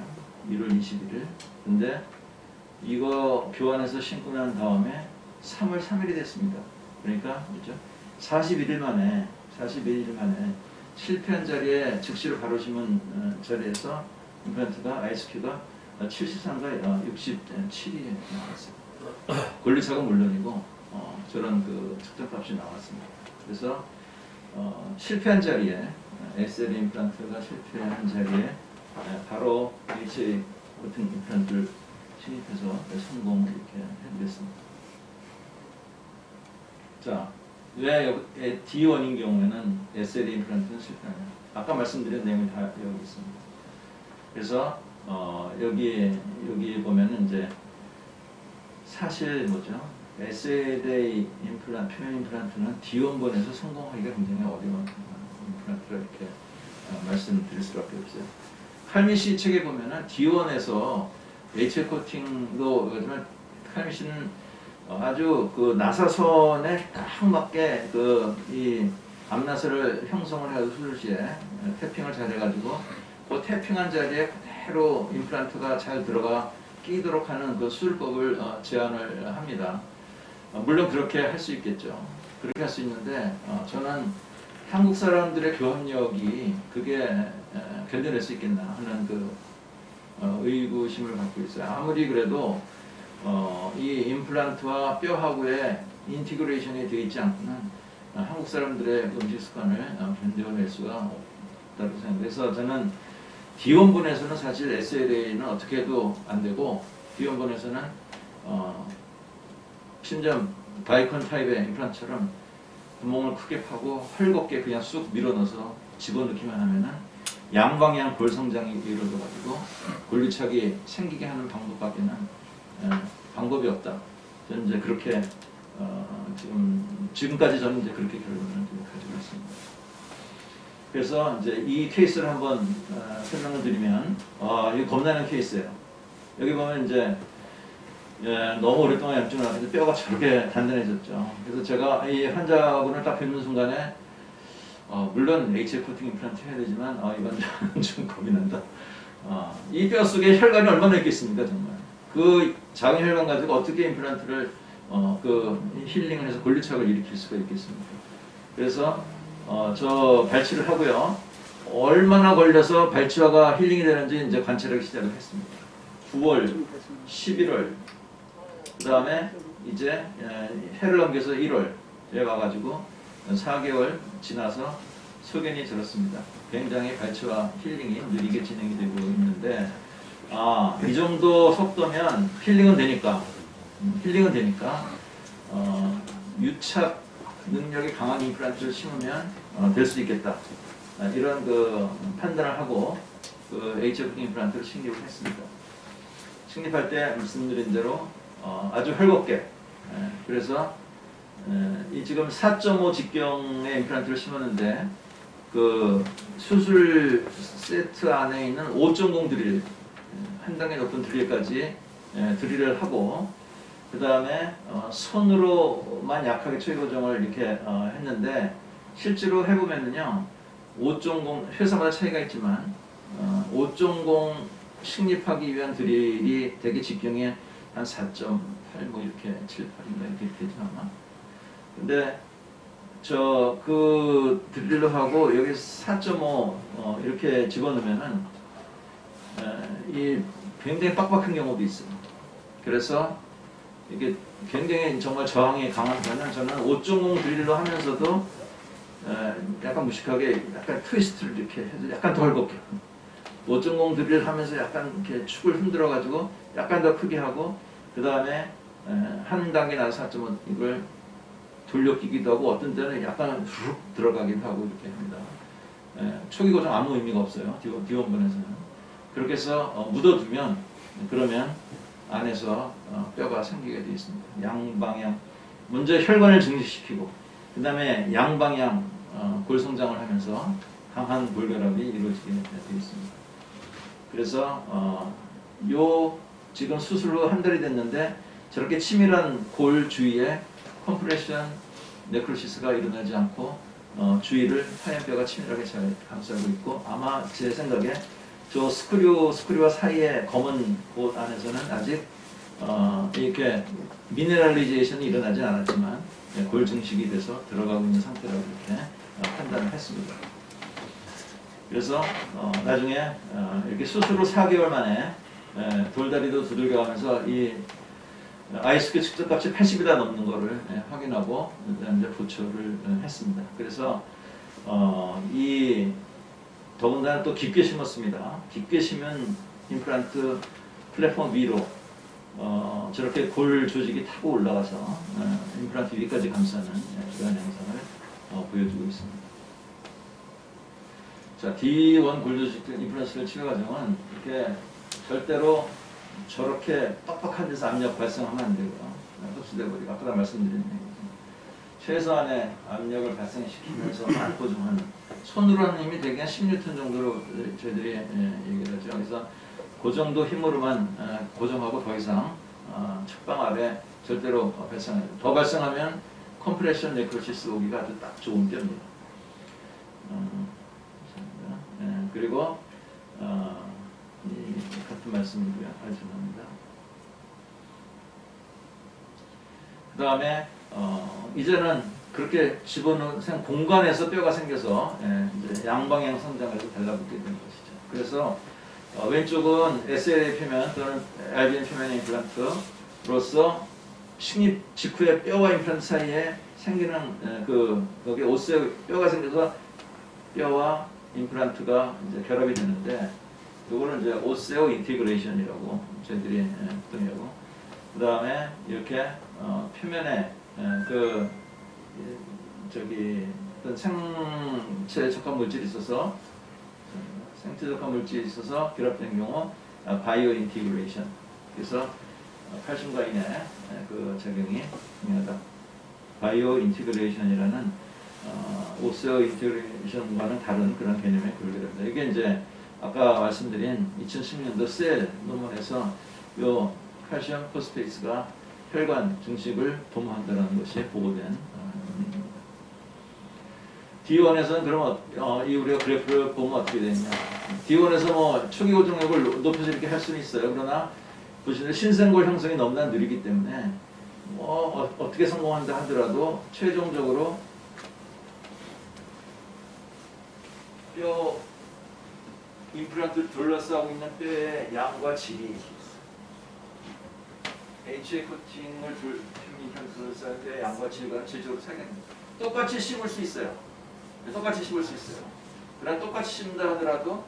[SPEAKER 1] 1월 21일. 근데 이거 교환해서 신고 난 다음에 3월 3일이 됐습니다. 그러니까 그죠? 41일 만에 실패한 자리에 즉시로 바로 심은 자리에서 임플란트가 ISQ가 73과 67이 나왔어요. 권리차가 물론이고 저런 그 측정값이 나왔습니다. 그래서 실패한 자리에 SL 임플란트가 실패한 자리에 바로 HA 같은 임플란트를 신입해서 성공 이렇게 해드렸습니다. 자, 왜 D1인 경우에는 SL 임플란트는 실패하냐? 아까 말씀드린 내용이 다 여기 있습니다. 그래서 여기 보면은 이제 사실 뭐죠? SLA 임플란트, 표면 임플란트는 D1번에서 성공하기가 굉장히 어려운 임플란트라 이렇게 말씀드릴 수밖에 없어요. 칼미시 책에 보면은 D1에서 HA 코팅도 요즘에 칼미시는 아주 그 나사선에 딱 맞게 이 암나사를 형성을 해서 수술 시에 태핑을 잘 해가지고 그 태핑한 자리에 그대로 임플란트가 잘 들어가 끼도록 하는 그 수술법을 제안을 합니다. 물론 그렇게 할 수 있겠죠. 그렇게 할 수 있는데 저는 한국 사람들의 교합력이 그게 견뎌낼 수 있겠나 하는 그 의구심을 갖고 있어요. 아무리 그래도 이 임플란트와 뼈하고의 인티그레이션이 되어 있지 않고는 한국 사람들의 음식 습관을 견뎌낼 수가 없다고 생각해요. 그래서 저는 D1분에서는 사실 SLA는 어떻게 해도 안 되고 D1분에서는 심지어 바이컨 타입의 임플란트처럼 구멍을 크게 파고 헐겁게 그냥 쑥 밀어넣어서 집어넣기만 하면은 양방향 골 성장이 이루어져가지고 골리착이 생기게 하는 방법밖에는 방법이 없다. 저는 이제 그렇게 지금까지 저는 이제 그렇게 결론을 가지고 있습니다. 그래서 이제 이 케이스를 한번 설명을 드리면 이거 겁나는 케이스예요. 여기 보면 이제 너무 오랫동안 염증을 하면서 뼈가 저렇게 단단해졌죠. 그래서 제가 이 환자분을 딱 뵙는 순간에 물론 HF 코팅 임플란트 해야 되지만 이 환자는 좀 겁이 난다. 이 뼈 속에 혈관이 얼마나 있겠습니까, 정말. 그 작은 혈관 가지고 어떻게 임플란트를 힐링을 해서 골리착을 일으킬 수가 있겠습니까? 그래서 저 발치를 하고요. 얼마나 걸려서 발치화가 힐링이 되는지 이제 관찰하기 시작을 했습니다. 9월, 11월, 그 다음에 이제 해를 넘겨서 1월에 와가지고 4개월 지나서 소견이 들었습니다. 굉장히 발치와 힐링이 느리게 진행이 되고 있는데 이 정도 속도면 힐링은 되니까 유착 능력이 강한 임플란트를 심으면 될 수 있겠다. 이런 그 판단을 하고 HF 임플란트를 식립을 했습니다. 식립할 때 말씀드린 대로 아주 헐겁게 그래서 이 지금 4.5 직경의 임플란트를 심었는데 그 수술 세트 안에 있는 5.0 드릴 한 단계 높은 드릴까지 드릴을 하고 그 다음에 손으로만 약하게 초기 고정을 이렇게 했는데 실제로 해보면은요 5.0 회사마다 차이가 있지만 5.0 식립하기 위한 드릴이 되게 직경에 한 4.8 뭐 이렇게 7, 8인가 이렇게 되죠 아마. 근데 그 드릴로 하고 여기 4.5 이렇게 집어넣으면은 이 굉장히 빡빡한 경우도 있어요. 그래서 이게 굉장히 정말 저항이 강한 편은 저는 5.0 드릴로 하면서도 약간 무식하게 약간 트위스트를 이렇게 해서 약간 더 헐겁게 5.0 드릴 하면서 약간 이렇게 축을 흔들어 가지고 약간 더 크게 하고 그 다음에 한 단계 나서 4.5 이걸 돌려끼기도 하고 어떤 때는 약간 훅 들어가기도 하고 이렇게 합니다. 초기 고정 아무 의미가 없어요. D1번에서는 그렇게 해서 묻어두면 그러면 안에서 뼈가 생기게 되어 있습니다. 양방향 먼저 혈관을 증식시키고 그 다음에 양방향 골성장을 하면서 강한 골결합이 이루어지게 되어 있습니다. 그래서 요 지금 수술 후 한 달이 됐는데 저렇게 치밀한 골 주위에 컴프레션 네크로시스가 일어나지 않고 주위를 하얀 뼈가 치밀하게 잘 감싸고 있고 아마 제 생각에 저 스크류와 사이의 검은 곳 안에서는 아직 이렇게 미네랄리제이션이 일어나지 않았지만 골 증식이 돼서 들어가고 있는 상태라고 이렇게 판단을 했습니다. 그래서 나중에 이렇게 수술 후 4개월 만에 돌다리도 두들겨가면서 이 아이스큐 측정값이 80이다 넘는 거를 확인하고 이제 보초를 했습니다. 그래서 이 더군다나 또 깊게 심었습니다. 깊게 심은 임플란트 플랫폼 위로 저렇게 골 조직이 타고 올라가서 임플란트 위까지 감싸는 그런 영상을 보여주고 있습니다. 자, D1 골 조직 임플란트 치료 과정은 이렇게 절대로 저렇게 빡빡한 데서 압력 발생하면 안 되고요. 흡수돼 버리고 아까 말씀드린 얘기죠. 최소한의 압력을 발생시키면서만 고정하는 손으로 하는 힘이 대개 한 10N 정도로 저희들이 얘기를 하죠. 그래서 그 정도 힘으로만 고정하고 더 이상 측방 아래 절대로 더 발생하면 컴프레션 네크로시스 오기가 아주 딱 좋은 뼈입니다. 그리고 같은 말씀이고요. 죄송합니다. 그 다음에 이제는 그렇게 집어넣은 공간에서 뼈가 생겨서 이제 양방향 성장해서 달라붙게 된 것이죠. 그래서 왼쪽은 SLA 표면 또는 RBM 표면 임플란트로서 식립 직후에 뼈와 임플란트 사이에 생기는 거기 오스에 뼈가 생겨서 뼈와 임플란트가 이제 결합이 되는데 이거는 이제 오세오 인티그레이션이라고 저희들이 보통하고 그 다음에 이렇게 표면에 어떤 생체 적합 물질이 있어서 결합된 경우 바이오 인티그레이션. 그래서 칼슘과 인의 그 작용이 중요하다. 바이오 인티그레이션이라는 오세오 인티그레이션과는 다른 그런 개념의 골결합니다. 이게 이제 아까 말씀드린 2010년도 셀 논문에서 요 칼슘 포스페이스가 혈관 증식을 도모한다는 것이 보고된 D1에서는 그럼 이 우리가 그래프를 보면 어떻게 되냐? D1에서 뭐 초기 고정력을 높여서 이렇게 할 수는 있어요. 그러나 보시면 신생골 형성이 너무나 느리기 때문에 뭐 어떻게 성공한다 하더라도 최종적으로 뼈 임플란트를 둘러싸고 있는 뼈의 양과 질이 HA 코팅을 둘러싸는 뼈의 양과 질과 질적으로 차이납니다. 똑같이 심을 수 있어요. 그러나 똑같이 심다 하더라도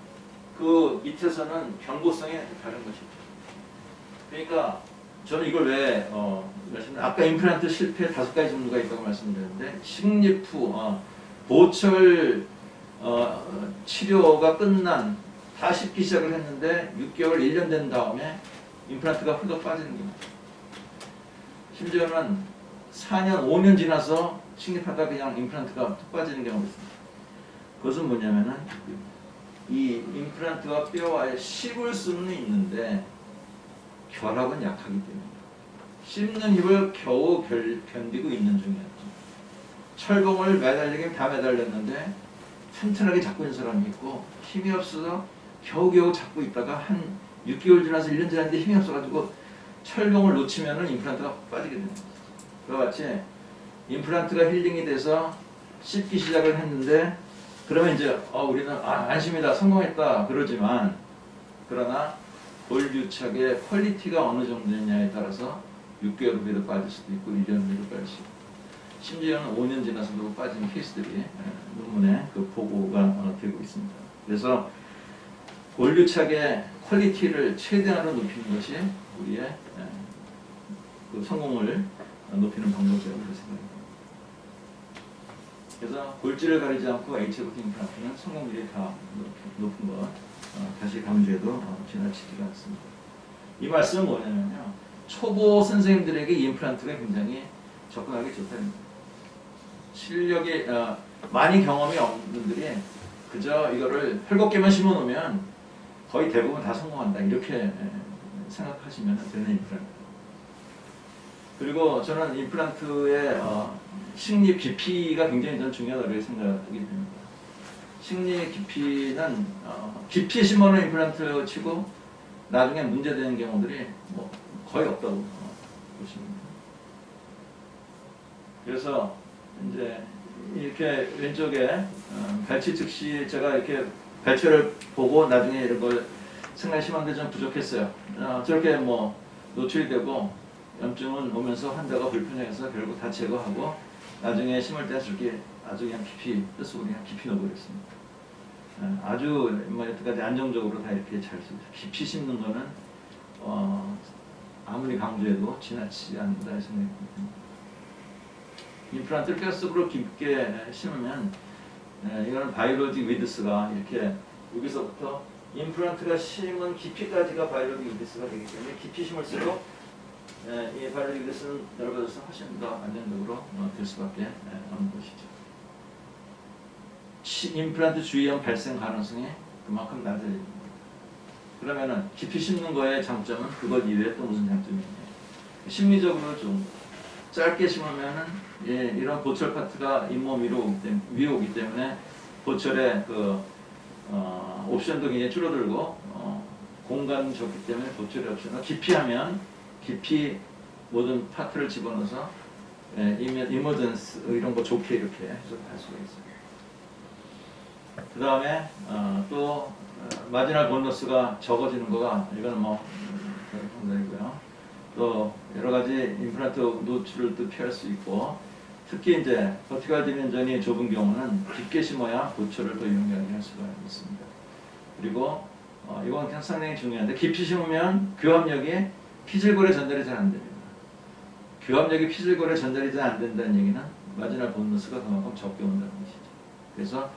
[SPEAKER 1] 그 밑에서는 경고성이 다른 것이죠. 그러니까 저는 이걸 왜 아까 임플란트 실패 5가지 종류가 있다고 말씀드렸는데 식립 후 보철 치료가 끝난 다 씹기 시작을 했는데 6개월, 1년 된 다음에 임플란트가 훌쩍 빠지는 겁니다. 심지어는 4년, 5년 지나서 식립하다 그냥 임플란트가 툭 빠지는 경우가 있습니다. 그것은 뭐냐면은 이 임플란트와 뼈와의 씹을 수는 있는데 결합은 약하기 때문입니다. 씹는 힘을 겨우 견디고 있는 중이었죠. 철봉을 매달리긴 다 매달렸는데 튼튼하게 잡고 있는 사람이 있고 힘이 없어서 겨우겨우 잡고 있다가 한 6개월 지나서 1년 지났는데 힘이 없어가지고 철봉을 놓치면은 임플란트가 빠지게 됩니다. 그와 같이 임플란트가 힐링이 돼서 씹기 시작을 했는데 그러면 이제 우리는 안심이다 성공했다 그러지만 그러나 볼유착의 퀄리티가 어느 정도냐에 따라서 6개월 후에도 빠질 수도 있고 1년 후에도 빠질 수도 있고 심지어는 5년 지나서도 빠진 케이스들이 논문에 그 보고가 되고 있습니다. 그래서 볼유착의 퀄리티를 최대한으로 높이는 것이 우리의 그 성공을 높이는 방법이라고 생각합니다. 그래서 골질을 가리지 않고 HFT 임플란트는 성공률이 다 높은 것 다시 강조해도 지나치지가 않습니다. 이 말씀은 뭐냐면요. 초보 선생님들에게 이 임플란트가 굉장히 접근하기 좋다는 실력이 많이 경험이 없는 분들이 그저 이거를 7개만 심어놓으면 거의 대부분 다 성공한다 이렇게 생각하시면 되는 임플란트. 그리고 저는 임플란트의 식립 깊이가 굉장히 저는 중요하다고 생각하기 됩니다. 식립 깊이는 깊이 심어놓은 임플란트 치고 나중에 문제되는 경우들이 뭐 거의 없다고 보시면 됩니다. 그래서 이제 이렇게 왼쪽에 발치 즉시 제가 이렇게 발치를 보고 나중에 이런 걸 생각이 심한데 좀 부족했어요. 저렇게 뭐 노출이 되고 염증은 오면서 환자가 불편해서 결국 다 제거하고 나중에 심을 때 저렇게 아주 그냥 깊이 뼛속으로 그냥 깊이 넣어버렸습니다. 아주 뭐 여태까지 안정적으로 다 이렇게 잘 깊이 심는 거는 아무리 강조해도 지나치지 않는다 생각이 듭니다. 임플란트를 뼛속으로 깊게 심으면 이거는 바이오로직 위드스가 이렇게 여기서부터 임플란트가 심은 깊이까지가 바이오로직 위드스가 되기 때문에 깊이 심을수록 이 바이오로직 위드스는 넓어져서 훨씬 더 안정적으로 될 수밖에 없는 것이죠. 임플란트 주위염 발생 가능성이 그만큼 낮아집니다. 그러면은 깊이 심는 거의 장점은 그것 이외에 또 무슨 장점이 있냐? 심리적으로 좀 짧게 심으면은 이런 보철 파트가 잇몸 위로 오기 때문에 보철의 그 옵션도 굉장히 줄어들고 공간이 적기 때문에 보철의 옵션을 깊이 하면 깊이 모든 파트를 집어넣어서 이머전스 이런 거 좋게 이렇게 해석할 수가 있어요. 그 다음에 또 마지널 보너스가 적어지는 거가 이건 뭐 상당이고요. 또 여러 가지 임플란트 노출을 또 피할 수 있고 특히 이제 버티컬 디멘전이 좁은 경우는 깊게 심어야 보철을 더 용이하게 할 수가 있습니다. 그리고 이건 그냥 상당히 중요한데 깊이 심으면 교합력이 피질골에 전달이 잘 안 됩니다. 교합력이 피질골에 전달이 잘 안 된다는 얘기는 마지널 보너스가 그만큼 적게 온다는 것이죠. 그래서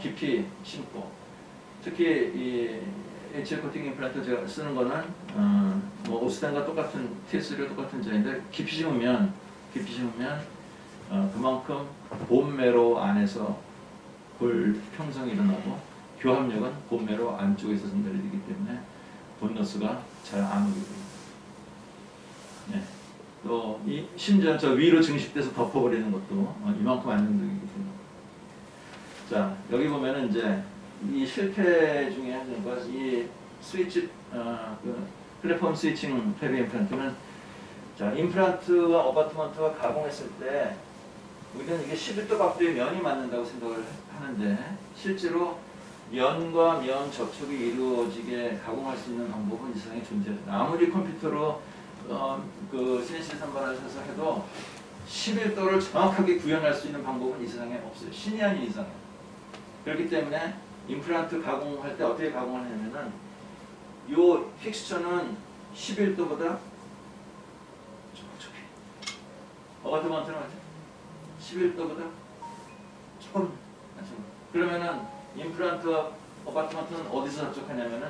[SPEAKER 1] 깊이 심고 특히 이 HL 코팅 임플란트 제가 쓰는 거는 뭐 오스텐과 똑같은 TS3랑 똑같은 제인데 깊이 심으면 그만큼 본매로 안에서 볼 형성이 일어나고 교합력은 본매로 안쪽에서 전달이 되기 때문에 보너스가 잘 안 오게 됩니다. 네. 또 심지어 저 위로 증식돼서 덮어버리는 것도 이만큼 안정적이기 때문에. 자 여기 보면은 이제 이 실패 중에 하나가 이 스위치 그 플랫폼 스위칭 폐비 임플란트는 자 임플란트와 어바트먼트가 가공했을 때 우리는 이게 11도 각도의 면이 맞는다고 생각을 하는데 실제로 면과 면 접촉이 이루어지게 가공할 수 있는 방법은 이 세상에 존재하지 않아요. 아무리 컴퓨터로 그 CNC 선반을 사서 해도 11도를 정확하게 구현할 수 있는 방법은 이 세상에 없어요. 신이 아닌 이상에. 그렇기 때문에 임플란트 가공할 때 어떻게 가공을 하냐면은 요 픽스처는 11도보다 조금 어바트먼트는 11도보다 조금 낮은. 그러면은 임플란트와 어바트먼트는 어디서 접촉하냐면은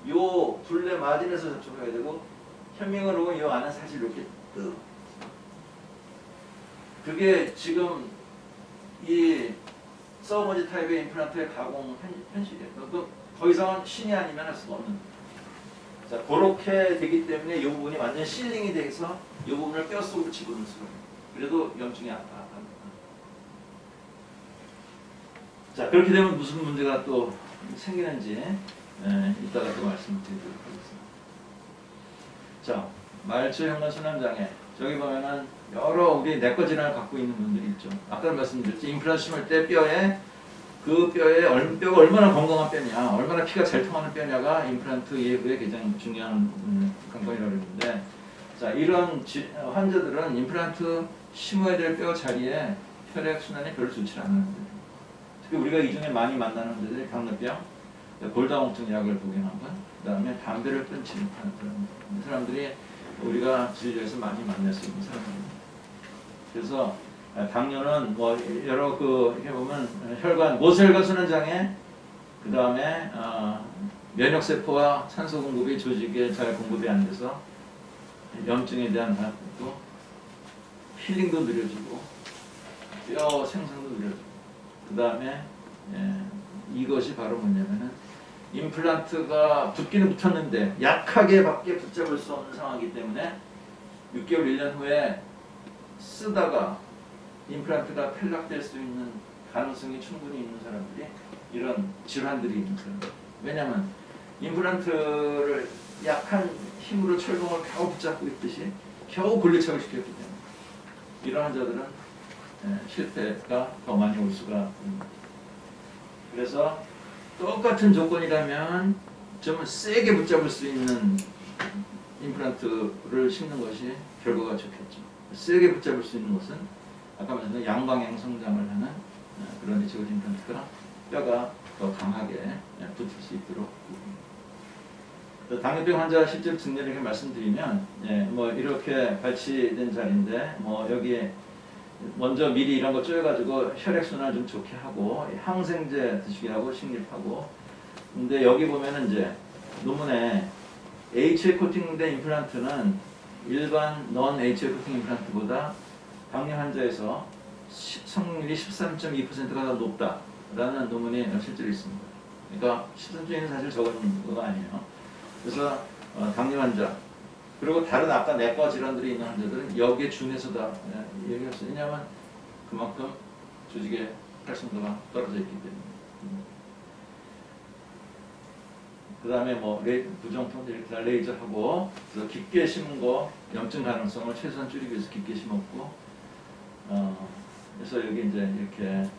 [SPEAKER 1] 요 둘레 마진에서 접촉해야 되고 현명을 보면 요 안은 사실 이렇게 뜨. 그게 지금 이 서머지 타입의 임플란트의 가공 현실이에요. 더 이상은 신이 아니면 할 수가 없는. 자, 그렇게 되기 때문에 이 부분이 완전 실링이 돼서 이 부분을 뼈 속으로 집어넣을 수가 있어요. 그래도 염증이 안 나. 자, 그렇게 되면 무슨 문제가 또 생기는지 이따가 또 말씀드리도록 하겠습니다. 자, 말초 혈관 순환장애. 저기 보면은 여러 우리 내과 질환을 갖고 있는 분들이 있죠. 아까 말씀드렸죠. 임플란트 심을 때 뼈가 얼마나 건강한 뼈냐, 얼마나 피가 잘 통하는 뼈냐가 임플란트 이후에 가장 중요한 관건이라고 그러는데, 자, 이런 환자들은 임플란트 심어야 될 뼈 자리에 혈액 순환이 별로 좋지 않은데, 특히 우리가 이 중에 많이 만나는 분들이 당뇨병, 골다공증 약을 복용한 분, 그 다음에 담배를 끊지 못하는 그런 사람들이 우리가 진료에서 많이 만날 수 있는 사람입니다. 그래서 당뇨는 뭐 여러 이렇게 보면 모세혈관 순환 장애, 그 다음에 면역 세포와 산소 공급이 조직에 잘 공급이 안 돼서 염증에 대한 또 힐링도 느려지고 뼈 생성도 느려지고, 그 다음에 이것이 바로 뭐냐면은 임플란트가 붙기는 붙었는데 약하게 밖에 붙잡을 수 없는 상황이기 때문에 6개월 1년 후에 쓰다가 임플란트가 탈락될 수 있는 가능성이 충분히 있는 사람들이 이런 질환들이 있는 사람들. 왜냐하면 임플란트를 약한 힘으로 철봉을 겨우 붙잡고 있듯이 겨우 분리착을 시켰기 때문에 이런 환자들은 실패가 더 많이 올 수가 있습니다. 그래서 똑같은 조건이라면 좀 세게 붙잡을 수 있는 임플란트를 심는 것이 결과가 좋겠죠. 세게 붙잡을 수 있는 것은 아까 말씀드린 양방향 성장을 하는 그런 지금 임플란트가 뼈가 더 강하게 붙을 수 있도록. 당뇨병 환자 실제 증례를 이렇게 말씀드리면, 뭐 이렇게 발치된 자리인데, 뭐 여기에 먼저 미리 이런 거 쪼여가지고 혈액순환을 좀 좋게 하고 항생제 드시게 하고 식립하고. 근데 여기 보면은 이제 논문에 HA 코팅된 임플란트는 일반 넌 HA 코팅 임플란트보다 당뇨 환자에서 성공률이 13.2%가 더 높다라는 논문이 실제로 있습니다. 그러니까 13.2는 사실 적은 거가 아니에요. 그래서 당뇨 환자, 그리고 다른 아까 내과 질환들이 있는 환자들은 여기에 준해서 다 얘기했어요. 왜냐하면 그만큼 조직의 활성도가 떨어져 있기 때문에. 그 다음에 뭐 부정통 이렇게 다 레이저하고, 그래서 깊게 심은 거 염증 가능성을 최소한 줄이기 위해서 깊게 심었고, 그래서 여기 이제 이렇게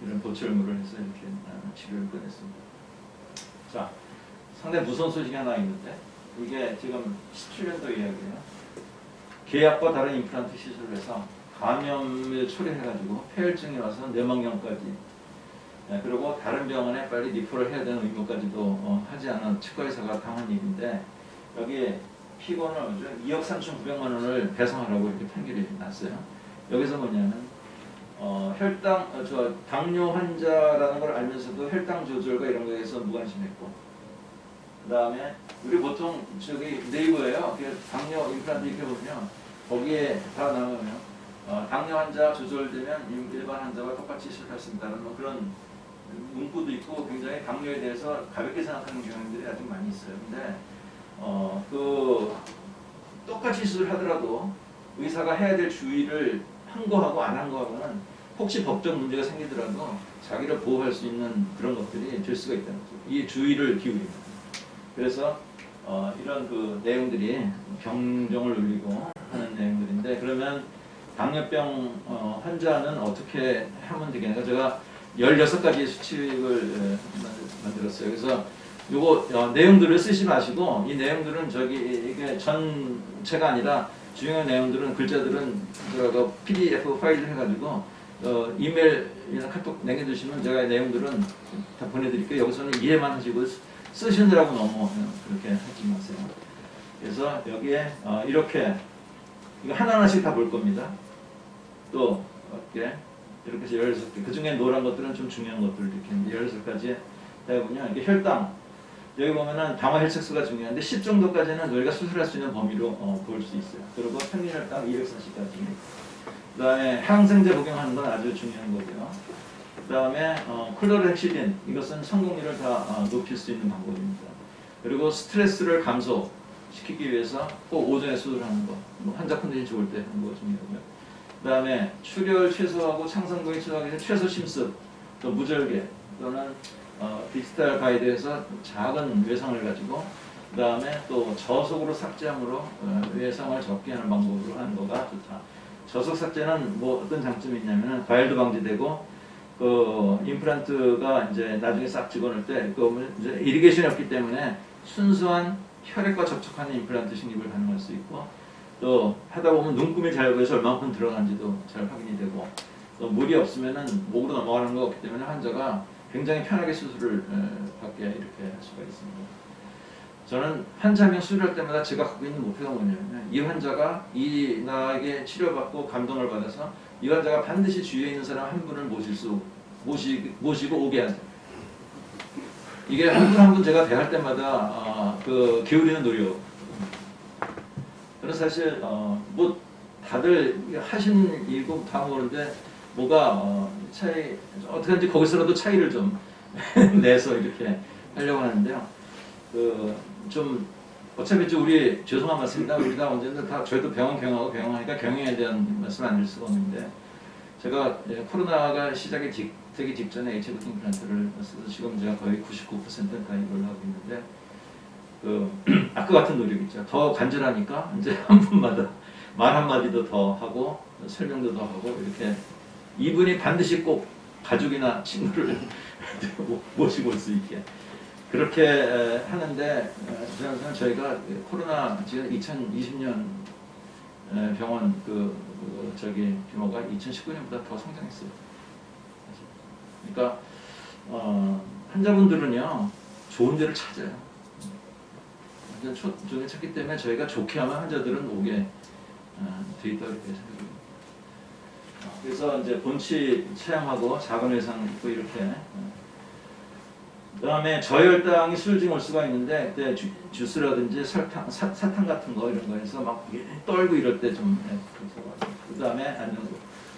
[SPEAKER 1] 이런 보철물을 해서 이렇게 치료를 꺼냈습니다. 자, 상당히 무서운 소식이 하나 있는데, 이게 지금 17년도 이야기예요. 계약과 다른 임플란트 시술을 해서 감염을 초래해가지고 폐혈증이 와서 뇌망경까지, 그리고 다른 병원에 빨리 리포를 해야 되는 의무까지도 하지 않은 치과 의사가 당한 일인데, 여기 피고는 2억 3,900만 원을 배상하라고 이렇게 판결이 났어요. 여기서 뭐냐면 당뇨 환자라는 걸 알면서도 혈당 조절과 이런 거에서 무관심했고, 그 다음에 우리 보통 네이버에요. 당뇨 임플란트 이렇게 보면 거기에 다 나오면 당뇨 환자 조절되면 일반 환자와 똑같이 시술할 수 있다는 뭐 그런 문구도 있고, 굉장히 당뇨에 대해서 가볍게 생각하는 경향들이 아직 많이 있어요. 근데 똑같이 시술하더라도 의사가 해야 될 주의를 한 거하고 안 한 거하고는 혹시 법적 문제가 생기더라도 자기를 보호할 수 있는 그런 것들이 될 수가 있다는 거죠. 이 주의를 기울입니다. 그래서 이런 내용들이 경종을 울리고 하는 내용들인데, 그러면 당뇨병 환자는 어떻게 하면 되겠는가? 제가 16가지의 수칙을 만들었어요. 그래서 요거 내용들을 쓰지 마시고, 이 내용들은 이게 전체가 아니라 중요한 내용들은 글자들은 제가 PDF 파일을 해가지고 이메일이나 카톡 남겨주시면 제가 내용들은 다 보내드릴게요. 여기서는 이해만 하시고 쓰시느라고 너무 그렇게 하지 마세요. 그래서 여기에 이렇게 이거 하나하나씩 다 볼 겁니다. 또 이렇게 해서 16개. 그 중에 노란 것들은 좀 중요한 것들 이렇게 16가지 해보면, 이게 혈당, 여기 보면은 당화 혈색소가 중요한데 10 정도까지는 우리가 수술할 수 있는 범위로 볼 수 있어요. 그리고 평균 혈당 240까지. 그 다음에 항생제 복용하는 건 아주 중요한 거고요. 그 다음에 클로렉시딘, 이것은 성공률을 다 높일 수 있는 방법입니다. 그리고 스트레스를 감소시키기 위해서 꼭 오전에 수술하는 거, 뭐 환자 컨디션이 좋을 때 하는 거 중요하고요. 그 다음에 출혈 최소화하고 창성부위 최소화하기 위해서 최소 심습, 또 무절개 또는 디지털 가이드에서 작은 외상을 가지고 그 다음에 또 저속으로 삭제함으로 외상을 적게 하는 방법으로 하는 거가 좋다. 저속 삭제는 뭐 어떤 장점이 있냐면은 과열도 방지되고 그 임플란트가 이제 나중에 싹 집어넣을 때 그 이제 이리게이션이 없기 때문에 순수한 혈액과 접촉하는 임플란트 식립을 가능할 수 있고 또 하다 보면 눈금이 잘 보여서 얼마큼 들어간지도 잘 확인이 되고 또 물이 없으면은 목으로 넘어가는 거 없기 때문에 환자가 굉장히 편하게 수술을 받게 이렇게 할 수가 있습니다. 저는 환자 한 명 수술할 때마다 제가 갖고 있는 목표가 뭐냐면 이 환자가 나에게 치료받고 감동을 받아서 이 환자가 반드시 주위에 있는 사람 한 분을 모시고 오게 하자. 이게 한 분 한 분 제가 대할 때마다 그 기울이는 노력. 저는 사실 뭐 다들 하신 일고 다 모르는데 뭐가 차이 어떻게 하는지 거기서라도 차이를 좀 내서 이렇게 하려고 하는데요. 좀 어차피 우리 죄송한 말씀입니다. 우리 다 언제든 다 저희도 병원 경영하고 병원하니까 경영에 대한 말씀 안 드릴 수가 없는데 제가 코로나가 시작이 되기 직전에 HIV 임플란트를 써서 지금 제가 거의 99%가 이걸 하고 있는데 아까 같은 노력 있죠. 더 간절하니까 이제 한 분마다 말 한마디도 더 하고 설명도 더 하고 이렇게 이분이 반드시 꼭 가족이나 친구를 모시고 올 수 있게 그렇게 하는데 저희가 코로나 지금 2020년 병원 규모가 2019년보다 더 성장했어요. 그러니까 환자분들은요 좋은 데를 찾아요. 좋은 데 찾기 때문에 저희가 좋게 하면 환자들은 오게 돼 있다고 이렇게 생각합니다. 그래서 이제 본치 체험하고 작은 외상 있고 이렇게. 그다음에 저혈당이 술증 올 수가 있는데 그때 주스라든지 설탕, 사탕 같은 거 이런 거 해서 막 떨고 이럴 때 좀 그다음에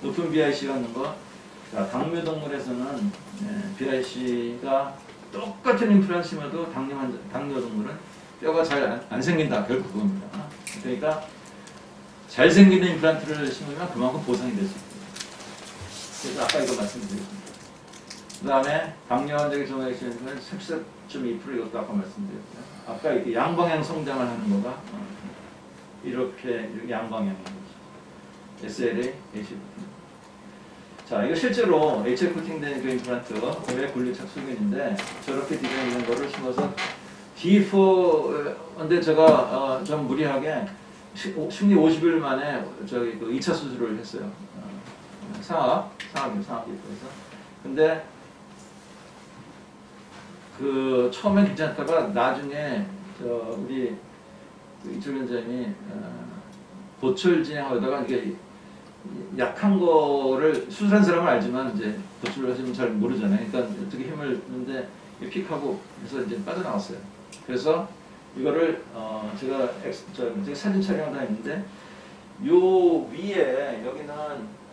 [SPEAKER 1] 높은 BIC 갖는 거. 자, 당뇨동물에서는 BIC가 똑같은 임플란트 심어도 당뇨동물은 뼈가 잘 안 생긴다. 결국 그겁니다. 그러니까 잘생기는 임플란트를 심으면 그만큼 보상이 될 수 있습니다. 그래서 아까 이거 말씀드렸습니다. 그 다음에 당뇨 환자의 정액시는 14.2% 이것도 아까 말씀드렸고요. 아까 이렇게 양방향 성장을 하는 거가 이렇게 양방향이죠. SLA, HF. 자, 이거 실제로 HF 코팅된 그 임플란트, 고외 굴리착 소견인데 저렇게 디자인 있는 거를 심어서 D4, 근데 제가 좀 무리하게 심리 50일 만에 그 2차 수술을 했어요. 상하에서. 근데 처음엔 괜찮다가 나중에 우리 이철 원장님이 보철 진행하다가 이게 약한 거를 수술한 사람은 알지만 이제 보철을 하시면 잘 모르잖아요. 그러니까 어떻게 힘을 넣는데 픽하고 그래서 이제 빠져나왔어요. 그래서 이거를 제가 사진 촬영을 다 했는데 요 위에 여기는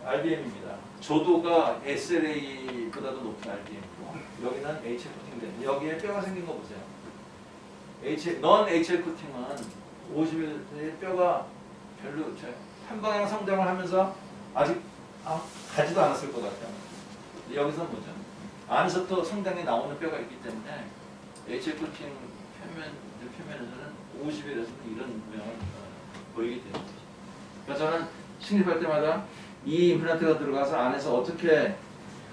[SPEAKER 1] RBM입니다. 조도가 SLA보다도 높은 RBM이고 여기는 HL 코팅된 여기에 뼈가 생긴 거 보세요. 넌 HL 코팅은 50일 뼈가 별로 한 방향 성장을 하면서 아직 가지도 않았을 것 같아요. 여기서 뭐죠? 안에서 또 성장이 나오는 뼈가 있기 때문에 HL 코팅 표면에서는 50일에서는 이런 모양을 보이게 되는 거죠. 그래서 저는 식립할 때마다 이 임플란트가 들어가서 안에서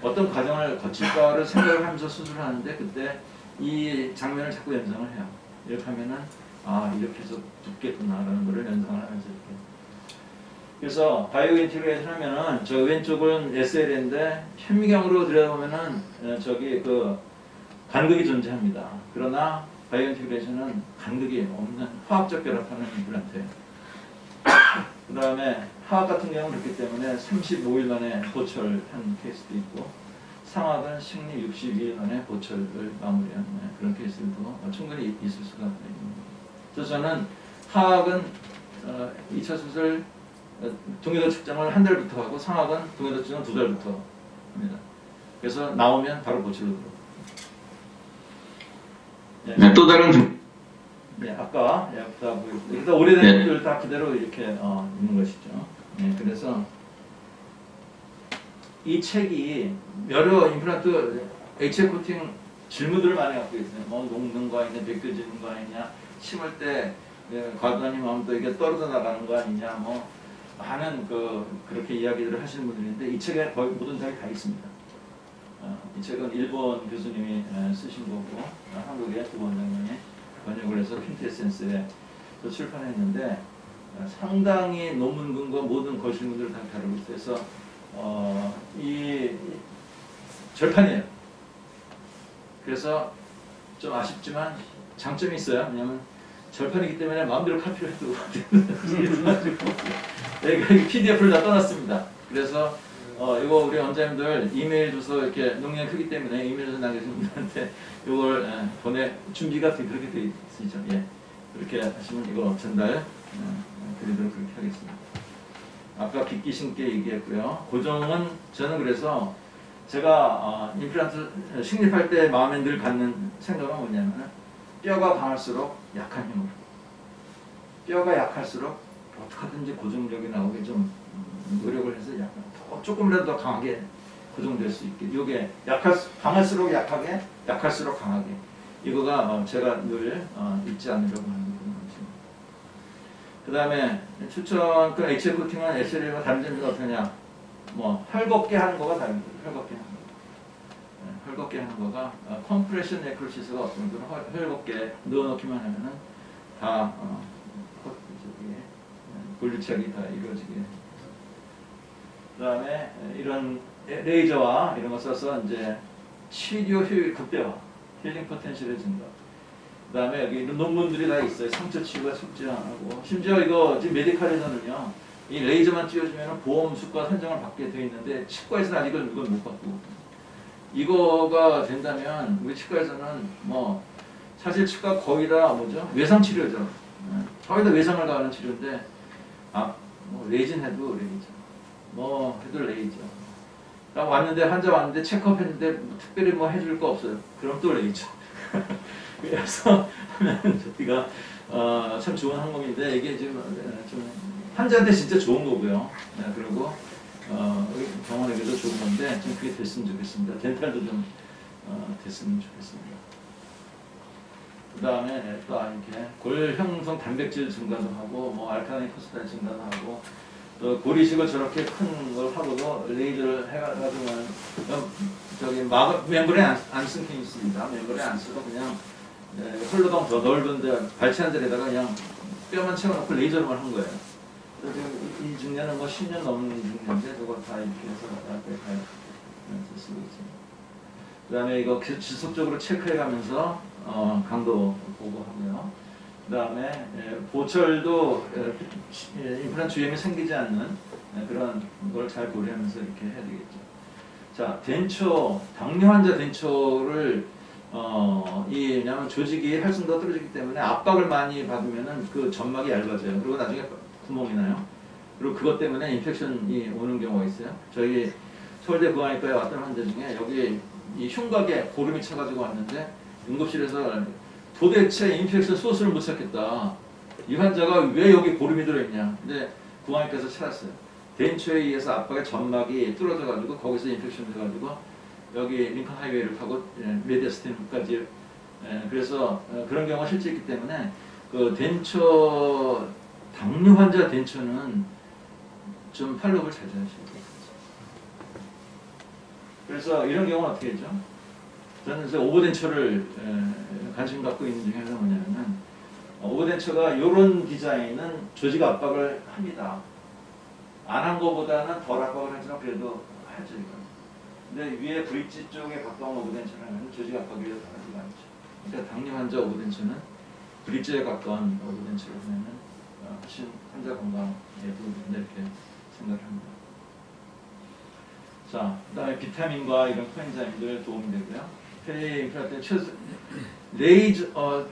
[SPEAKER 1] 어떤 과정을 거칠까를 생각을 하면서 수술을 하는데 그때 이 장면을 자꾸 연상을 해요. 이렇게 하면은 이렇게 해서 붓겠구나라는 거를 연상을 하면서 이렇게. 그래서 바이오 인티그레이션 하면은 저 왼쪽은 SL인데 현미경으로 들여다보면은 간극이 존재합니다. 그러나 바이오 인티그레이션은 간극이 없는 화학적 결합하는 임플란트예요. 그 다음에 하악 같은 경우는 그렇기 때문에 35일 만에 보철한 케이스도 있고 상악은 식립 62일 만에 보철을 마무리한 그런 케이스도 충분히 있을 수가 있습니다. 그래서 저는 하악은 2차 수술 동의도 측정을 한 달부터 하고 상악은 동의도 측정을 2달부터 합니다. 그래서 나오면 바로 보철로 들어갑니다.
[SPEAKER 3] 네, 또 다른
[SPEAKER 1] 아까 일단 오래된 것들 다 그대로 이렇게 있는 것이죠. 그래서 이 책이 여러 임플란트 HF 코팅 질문들을 많이 갖고 있어요. 뭐 녹는 거 아니냐, 벗겨지는 거 아니냐, 심을 때 과도한 힘하면 또 이게 떨어져 나가는 거 아니냐, 뭐 많은 그렇게 이야기들을 하시는 분들인데 이 책에 거의 모든 답이 다 있습니다. 이 책은 일본 교수님이 쓰신 거고 한국의 두 원장님이 번역을 해서 퀸테센스에 출판했는데 상당히 논문 근거 모든 거실문들을 다 다루고 있어서 이 절판이에요. 그래서 좀 아쉽지만 장점이 있어요. 왜냐면 절판이기 때문에 마음대로 카피를 해도 내가 PDF를 다 떠났습니다. 그래서 이거 우리 원장님들 이메일 주소 이렇게 용량이 크기 때문에 이메일 주소 남겨주신 분들한테 이걸 준비가 그렇게 돼 있으시죠. 예. 그렇게 하시면 이거 전달 드리도록 그렇게 하겠습니다. 아까 빗기 신께 얘기했고요. 고정은 저는 그래서 제가 임플란트 식립할 때 마음에 늘 갖는 생각은 뭐냐면 뼈가 강할수록 약한 힘으로, 뼈가 약할수록 어떻게든지 고정력이 나오게 좀 노력을 해서 약간 조금이라도 더 강하게 고정될 수 있게, 이게 강할수록 약하게, 약할수록 강하게, 이거가 제가 늘 잊지 않으려고 하는 그런 것입니다. 그 다음에 추천 그 HF 코팅은 SLA가 다른 점이 어떠냐, 뭐 헐겁게 하는 거가 다릅니다. 헐겁게 하는 거. 헐겁게 하는 거가 컴프레션 네크로시스가 어떤 건 헐겁게 넣어놓기만 하면은 다 분리착이 다 이루어지게. 그 다음에 이런 레이저와 이런 거 써서 이제 치료 효율 극대화, 힐링 포텐셜의 증가. 그 다음에 여기 이런 논문들이 다 있어요. 상처 치유가 속지하고, 심지어 이거 지금 메디칼에서는요, 이 레이저만 띄워주면 보험 수가 선정을 받게 되어 있는데 치과에서는 아직은 이걸 못 받고, 이거가 된다면 우리 치과에서는 뭐 사실 치과 거의 다 뭐죠? 외상 치료죠. 거의 다 외상을 가하는 치료인데 뭐 레이진 해도 레이저, 뭐 해도 레이저. 딱 왔는데 환자 왔는데 체크업했는데 뭐 특별히 뭐 해줄 거 없어요. 그럼 또 레이저. 그래서 하면 저희가 참 좋은 항목인데 이게 지금 좀 환자한테 진짜 좋은 거고요. 그리고 병원에게도 좋은 건데 좀 그게 됐으면 좋겠습니다. 덴탈도 좀 됐으면 좋겠습니다. 그 다음에 또 이렇게 골 형성 단백질 증가도 하고, 뭐 알카닌 포스페트 증가도 하고, 또 고리식을 저렇게 큰 걸 하고도 레이저를 해가지고는 저기 멤브레인 안 쓰긴 있습니다. 멤브레인 안 쓰고 그냥 홀로동 더 넓은데 발치한 데다가 그냥 뼈만 채워놓고 레이저로만 한 거예요. 그래서 이 중년은 뭐 10년 넘는 중년인데 그걸 다 이렇게 해서 앞에 다 쓰고 있습니다. 그 다음에 이거 지속적으로 체크해가면서 강도 보고 하고요. 그 다음에 보철도 임플란트 주염이 생기지 않는 그런 걸 잘 고려하면서 이렇게 해야 되겠죠. 자, 덴초, 당뇨 환자 덴초를 왜냐하면 조직이 활성도가 떨어지기 때문에 압박을 많이 받으면은 그 점막이 얇아져요. 그리고 나중에 구멍이 나요. 그리고 그것 때문에 인펙션이 오는 경우가 있어요. 저희 서울대 부안외과에 왔던 환자 중에 여기 이 흉곽에 고름이 차가지고 왔는데 응급실에서 도대체 인펙션 소스를 못 찾겠다. 이 환자가 왜 여기 고름이 들어있냐. 근데 부안외과에서 찾았어요. 덴초에 의해서 압박의 점막이 뚫어져가지고 거기서 인펙션 돼가지고 여기 링컨 하이웨이를 타고 메디아스틴까지. 그래서 그런 경우가 실제 있기 때문에 그 덴초 당뇨 환자 덴초는 좀 팔로우를 잘 하셔야 돼요. 그래서 이런 경우는 어떻게 했죠? 저는 이제 오버덴처를 관심 갖고 있는 중에 하나가 뭐냐면, 오버덴처가 이런 디자인은 조직 압박을 합니다. 안 한 거보다는 덜 압박을 하지만 그래도 하죠. 근데 위에 브릿지 쪽에 가까운 오버덴처를 하면 조직 압박이 덜하지가 않죠. 그러니까 당뇨 환자 오버덴처는 브릿지에 가까운 오버덴처를 하면 훨씬 환자 건강에 도움이 된다 이렇게 생각을 합니다. 자, 그 다음에 비타민과 이런 코엔자임들 도움이 되고요. 폐 임플란트 레이저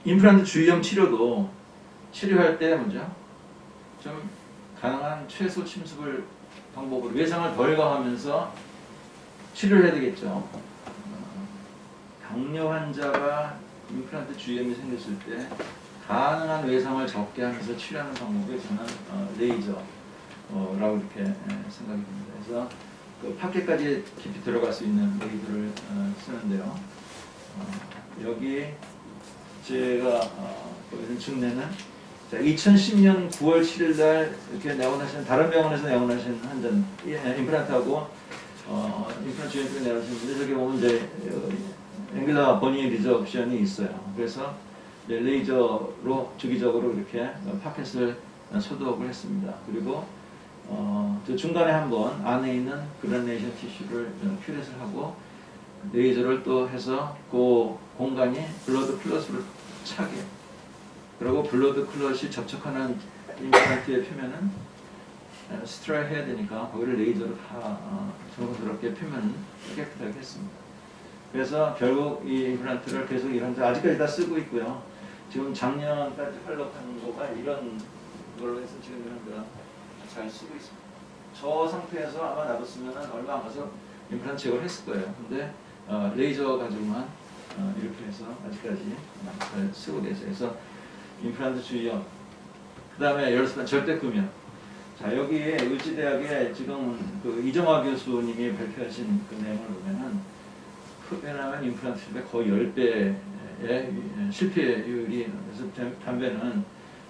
[SPEAKER 1] 임플란트 주위염 치료도 치료할 때 먼저 좀 가능한 최소 침습을 방법으로 외상을 덜 가하면서 치료를 해야 되겠죠. 당뇨 환자가 임플란트 주위염이 생겼을 때 가능한 외상을 적게 하면서 치료하는 방법이 저는 레이저. 라고 이렇게 생각이 듭니다. 그래서 그 파켓까지 깊이 들어갈 수 있는 레이저를 쓰는데요. 여기 제가 보이는 증례는 자, 2010년 9월 7일 날 이렇게 내원하신 다른 병원에서 내원하신 환자 임플란트하고 임플란트 주인분이 내원하신 분들 저기 보면 이제 앵글라 버니 리저옵션이 있어요. 그래서 이제 레이저로 주기적으로 이렇게 파켓을 소독을 했습니다. 그리고 저 중간에 한번 안에 있는 그라네이션 티슈를 큐렛을 하고 레이저를 또 해서 그 공간이 블러드 클롯으로 차게, 그리고 블러드 클롯이 접촉하는 임플란트의 표면은 스트라이 해야 되니까 거기를 레이저로 다 정성스럽게 표면을 깨끗하게 했습니다. 그래서 결국 이 임플란트를 계속 이런 아직까지 다 쓰고 있고요. 지금 작년까지 활력하는 거가 이런 걸로 해서 지금 이런 거 잘 쓰고 있습니다. 저 상태에서 아마 놔뒀으면 얼마 안 가서 임플란트 제거를 했을 거예요. 근데 레이저 가지고만 이렇게 해서 아직까지 잘 쓰고 계세요. 그래서 임플란트 주의염, 그 다음에 열쇠 절대 금연. 자, 여기에 의지대학에 지금 그 이정화 교수님이 발표하신 그 내용을 보면은 흡연하면 임플란트 실패 거의 10배의 실패율이, 그래서 담배는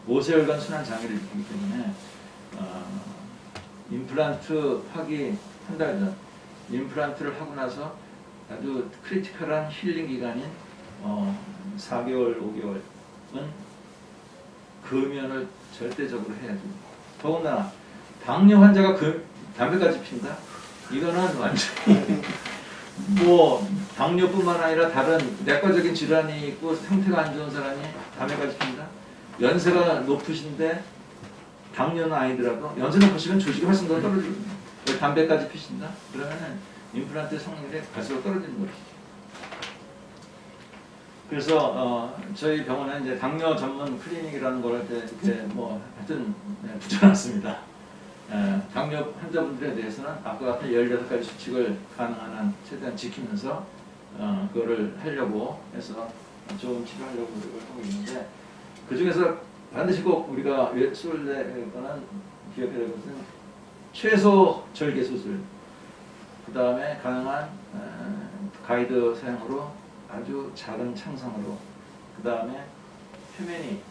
[SPEAKER 1] 모세혈관 순환 장애를 일으키기 때문에 임플란트 하기 한 달 전, 임플란트를 하고 나서 아주 크리티컬한 힐링 기간인 4개월, 5개월은 금연을 절대적으로 해야죠. 더군다나 당뇨 환자가 담배까지 핀다? 이거는 완전히 뭐 당뇨뿐만 아니라 다른 내과적인 질환이 있고 상태가 안 좋은 사람이 담배까지 핀다? 연세가 높으신데 당뇨는 아니더라도 연세 높으시면 조직이 훨씬 더 떨어지거든요. 왜 담배까지 피신다? 그러면은 임플란트 성능이 갈수록 떨어지는 거죠. 그래서 저희 병원은 이제 당뇨 전문 클리닉이라는 걸 할 때 이렇게 뭐 하여튼 붙여놨습니다. 당뇨 환자분들에 대해서는 아까 같은 16가지 수칙을 가능한 한 최대한 지키면서 그거를 하려고 해서 좋은 치료하려고 노력을 하고 있는데, 그 중에서 반드시 꼭 우리가 수술될 거는 기억해야 될 것은 최소 절개 수술, 그 다음에 가능한 가이드 사용으로 아주 작은 창상으로, 그 다음에 표면이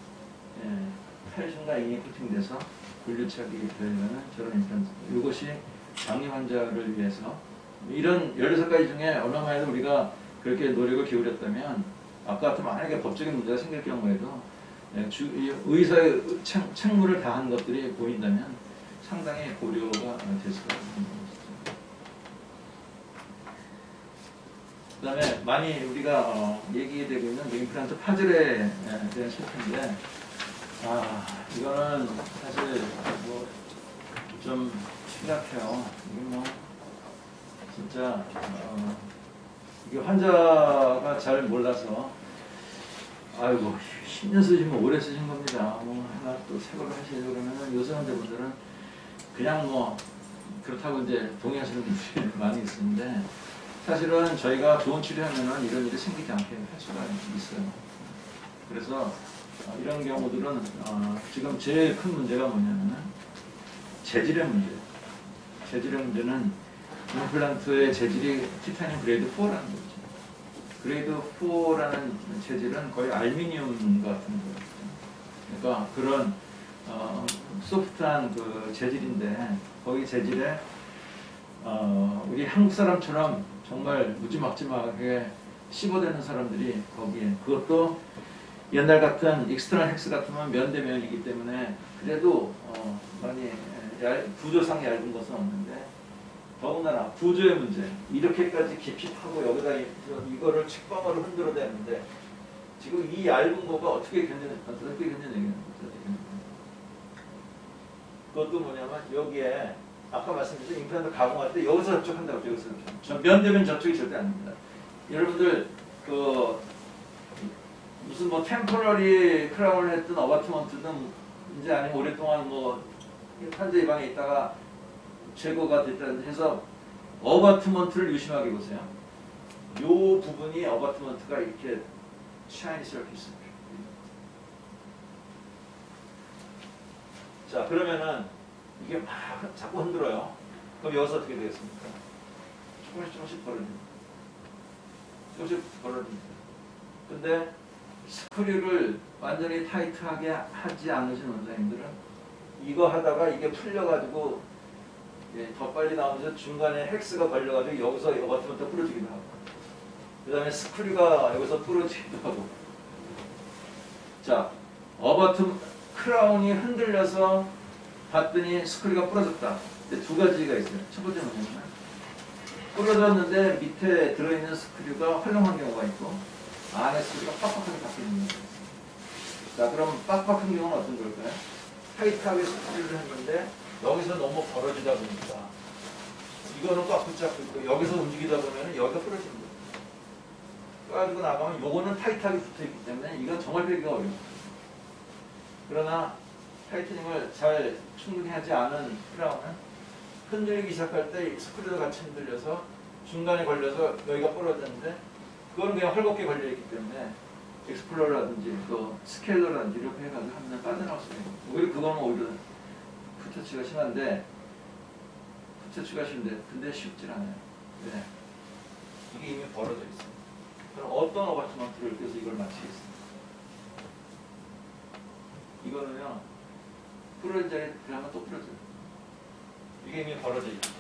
[SPEAKER 1] 칼슘과 인이 코팅돼서 분류착이 되려면 저런 임플란트, 이것이 당뇨 환자를 위해서 이런 16가지 중에 얼마만해도 우리가 그렇게 노력을 기울였다면 아까 같은 만약에 법적인 문제가 생길 경우에도 의사의 책무를 다한 것들이 보인다면 상당히 고려가 될 수가 있는 것이죠. 그 다음에 많이 우리가 얘기되고 있는 임플란트 파절에 대한 실패인데, 이거는 사실 뭐 좀 심각해요. 이게 뭐 진짜 이게 환자가 잘 몰라서 아이고 10년 쓰시면 오래 쓰신 겁니다. 뭐 하나 또 새 걸로 하시려고 그러면은 요새 환자분들은 그냥 뭐 그렇다고 이제 동의하시는 분들이 많이 있는데, 사실은 저희가 좋은 치료하면은 이런 일이 생기지 않게 할 수가 있어요. 그래서 이런 경우들은 지금 제일 큰 문제가 뭐냐면은 재질의 문제예요. 재질의 문제는 임플란트의 재질이 티타늄 그레이드 4라는 거죠. 그레이드 4라는 재질은 거의 알루미늄 같은 거예요. 그러니까 그런 소프트한 그 재질인데, 거기 재질에 우리 한국 사람처럼 정말 무지막지막하게 씹어대는 사람들이 거기에, 그것도 옛날 같은 익스트라 헥스 같으면 면대면이기 때문에 그래도 많이 구조상 얇은 것은 없는데, 더군다나 구조의 문제, 이렇게까지 깊이 파고 여기다 이거를 측방으로 흔들어대는데 지금 이 얇은 거가 어떻게 견디는 얘기는 그것도 뭐냐면 여기에 아까 말씀드린 임플란트 가공할 때 여기서 접촉한다고, 여기서 면대면 접촉이 절대 아닙니다. 여러분들 그 무슨 뭐 템포러리 크라운을 했든 어바트먼트든 이제 아니면 오랫동안 뭐 환자 입안에 있다가 제거가 됐다 해서 어바트먼트를 유심하게 보세요. 요 부분이 어바트먼트가 이렇게 샤이니 서피스. 자, 그러면은 이게 막 자꾸 흔들어요. 그럼 여기서 어떻게 되겠습니까? 조금씩 벌어집니다. 조금씩 벌어집니다. 근데 스크류를 완전히 타이트하게 하지 않으신 원장님들은 이거 하다가 이게 풀려가지고 더 빨리 나오면서 중간에 헥스가 걸려가지고 여기서 이거 같으면 또 부러지기도 하고, 그 다음에 스크류가 여기서 부러지기도 하고. 자, 어버튼 크라운이 흔들려서 봤더니 스크류가 부러졌다. 근데 두 가지가 있어요. 첫 번째 뭐냐면 부러졌는데 밑에 들어있는 스크류가 활용한 경우가 있고 안에 스크류가 빡빡하게 박혀있는 경우가 있어요. 자, 그럼 빡빡한 경우는 어떤 걸까요? 타이트하게 스크류를 했는데 여기서 너무 벌어지다 보니까 이거는 꽉 붙잡고 있고 여기서 움직이다 보면 여기가 부러지는 거예요. 가지고 나가면 요거는 타이트하게 붙어있기 때문에 이건 정말 빼기가 어려워요. 그러나 타이트닝을 잘 충분히 하지 않은 크라운은 흔들리기 시작할 때 스크류도 같이 흔들려서 중간에 걸려서 여기가 부러졌는데 그거는 그냥 헐겁게 걸려있기 때문에 익스플로러라든지 또 스케일러라든지 이렇게 해가지고 하면 빠져나올 수가 있어요. 오히려 그거는 오히려 부처치가 심한데 근데 쉽질 않아요. 네. 이게 이미 벌어져 있어요. 그럼 어떤 어바트먼트를 껴서 이걸 맞추겠습니까? 이거는요, 부러진 자리에 들어가면 또 부러져요. 이게 이미 벌어져 있죠.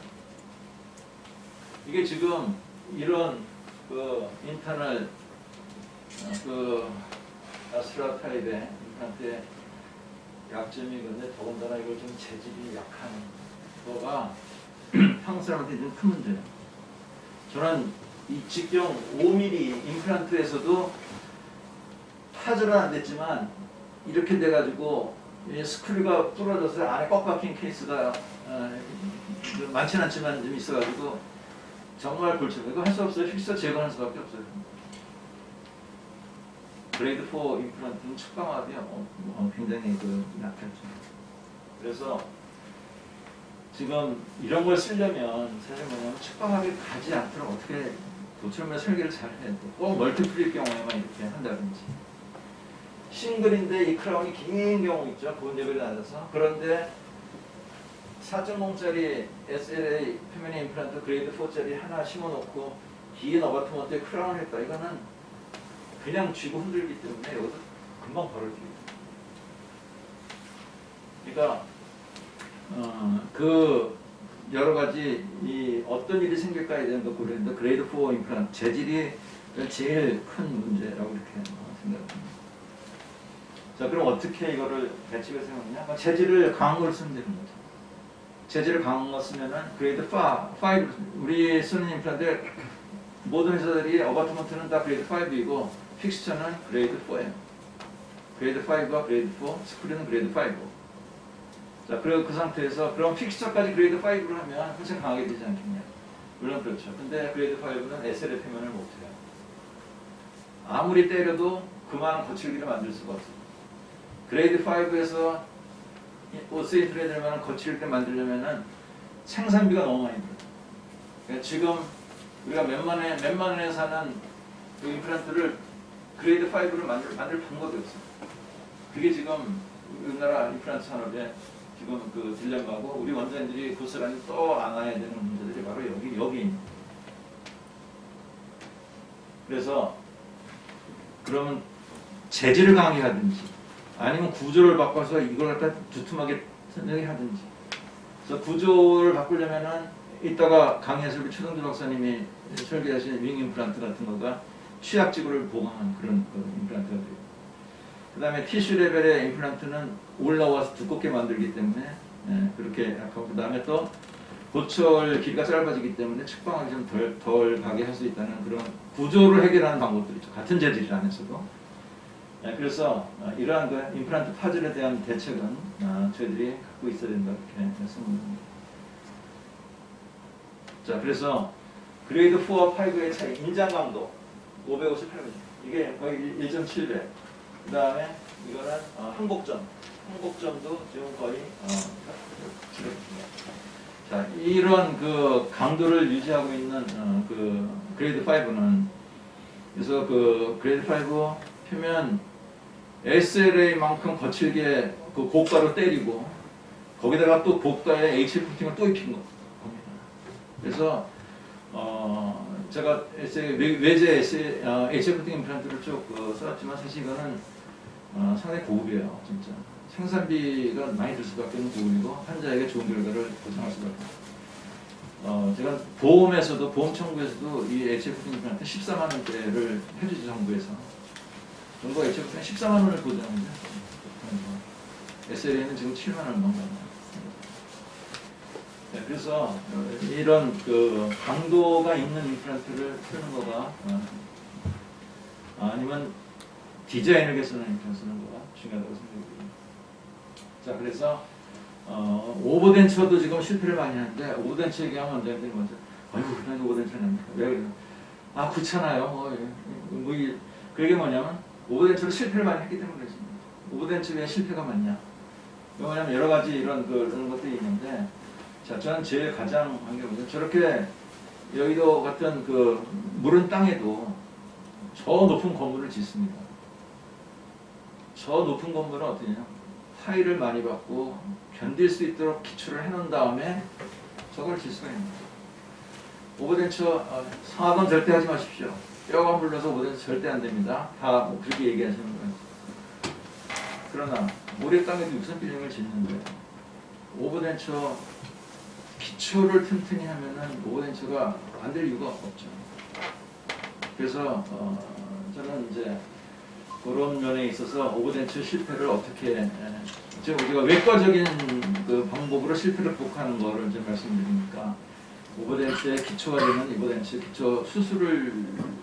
[SPEAKER 1] 이게 지금 이런 그 인터널 그 아스트라 타입의 임플란트의 약점이건데 더군다나 이걸 좀 재질이 약한 거가 한국 사람한테 좀 큰 문제예요. 저는 이 직경 5mm 임플란트에서도 파절은 안 됐지만 이렇게 돼가지고 스크류가 부러져서 안에 꽉 박힌 케이스가 많지는 않지만 좀 있어가지고 정말 골치고 이거 할 수 없어요. 픽서 제거할 수밖에 없어요. 그레이드 4 임플란트는 측방압이 굉장히 약했죠. 그래서 지금 이런 걸 쓰려면 사실 뭐냐면 측방압이 가지 않도록 어떻게 도처럼 설계를 잘 해야 돼. 꼭 멀티플립 경우에만 이렇게 한다든지. 싱글인데 이 크라운이 긴 경우 있죠. 보온 레벨이 낮아서. 그런데 4.0짜리 SLA 표면 임플란트 그레이드 4짜리 하나 심어놓고 긴 어바트먼트에 크라운을 했다. 이거는 그냥 쥐고 흔들기 때문에 여기서 금방 벌어집니다. 그러니까 그 여러 가지 이 어떤 일이 생길까에 대한 거 고려했는데 그레이드 4 임플란트 재질이 제일 큰 문제라고 이렇게 생각합니다. 자, 그럼 어떻게 이거를 배치해서 해놓냐? 재질을 강한 걸 쓰면 되는 거죠. 재질을 강한 거 쓰면은 그레이드 5 우리 쓰는 임플란트 모든 회사들이 어바트먼트는 다 그레이드 5이고 픽스처는 그레이드 4예요. 그레이드 5와 그레이드 4, 스크류는 그레이드 5. 자, 그리고 그 상태에서 그럼 픽스처까지 그레이드 5를 하면 훨씬 강하게 되지 않겠냐? 물론 그렇죠. 근데 그레이드 5는 SL의 표면을 못해요. 아무리 때려도 그만한 거칠기를 만들 수가 없어요. 그레이드 5에서 오스에 들어야 될 만한 거칠게 만들려면은 생산비가 너무 많이 들어요. 그러니까 지금 우리가 몇만 원에 사는 그 임플란트를 그레이드 5를 만들 방법이 없어요. 그게 지금 우리나라 임플란트 산업에 지금 그 딜레마고 우리 원장님들이 고스란히 또 안아야 되는 문제들이 바로 여기입니다. 그래서 그러면 재질을 강하게 하든지 아니면 구조를 바꿔서 이걸 갖다 두툼하게 하든지. 그래서 구조를 바꾸려면은 이따가 강의에서 우리 최동주 박사님이 설계하신 윙 임플란트 같은 거가 취약지구를 보강한 그런 임플란트가 돼요. 그 다음에 티슈 레벨의 임플란트는 올라와서 두껍게 만들기 때문에 그렇게 약하고, 그 다음에 또 고철 길이가 짧아지기 때문에 측방을 좀 덜 가게 할 수 있다는 그런 구조를 해결하는 방법들이 있죠. 같은 재질 안에서도. 그래서 이러한 그 임플란트 파절에 대한 대책은 저희들이 갖고 있어야 된다 이렇게 말씀드립니다. 자, 그래서 그레이드 4와 5의 차이, 인장 강도 558mm, 이게 거의 1.7배. 그 다음에 이거는 항복점도 지금 거의 자, 이런 그 강도를 유지하고 있는 그 그레이드 5는, 그래서 그 그레이드 5 표면 SLA만큼 거칠게 그 고가로 때리고 거기다가 또 고가의 HF 코팅을 또 입힌 겁니다. 그래서 제가 외제 HF 코팅 임플란트를 쭉 써왔지만 사실 이거는 상당히 고급이에요. 진짜 생산비가 많이 들 수밖에 없는 고급이고 환자에게 좋은 결과를 보장할 수밖에 없어요. 제가 보험에서도 보험 청구에서도 이 HF 코팅 임플란트 14만 원대를 해주지 정부에서 정부가 HF 코팅 14만 원을 보장합니다. SLA는 지금 7만 원 넘어요. 네, 그래서 이런 그 강도가 있는 임플란트를 쓰는 거가 아니면 디자인을 개선하는 임플란트 쓰는 거가 중요하다고 생각합니다. 자, 그래서 오버덴처도 지금 실패를 많이 하는데 오버덴처 얘기하면 원장님들이 먼저 아이고 그냥 오버덴처 납니까? 왜 그래요? 아 그렇잖아요. 그게 뭐냐면 오버덴처로 실패를 많이 했기 때문에 그렇습니다. 오버덴처 왜 실패가 많냐? 왜냐면 여러 가지 이런 그런 것들이 있는데 자, 저는 제일 가장 한 게 뭐죠? 저렇게 여의도 같은 그 물은 땅에도 저 높은 건물을 짓습니다. 저 높은 건물은 어떠냐? 타일을 많이 받고 견딜 수 있도록 기초를 해놓은 다음에 저걸 질 수가 있는 거예요. 오버덴처 상하건 절대 하지 마십시오. 뼈가 물러서 오버덴처 절대 안 됩니다. 다 뭐 그렇게 얘기하시는 거예요. 그러나 모래 땅에도 육선 빌딩을 짓는데 오버덴처 기초를 튼튼히 하면은 오버덴처가 안 될 이유가 없죠. 그래서 저는 이제 그런 면에 있어서 오버덴처 실패를 어떻게 우리가 외과적인 그 방법으로 실패를 극복하는 거를 좀 말씀드리니까 오버덴처의 기초가 되는 오버덴처 기초 수술을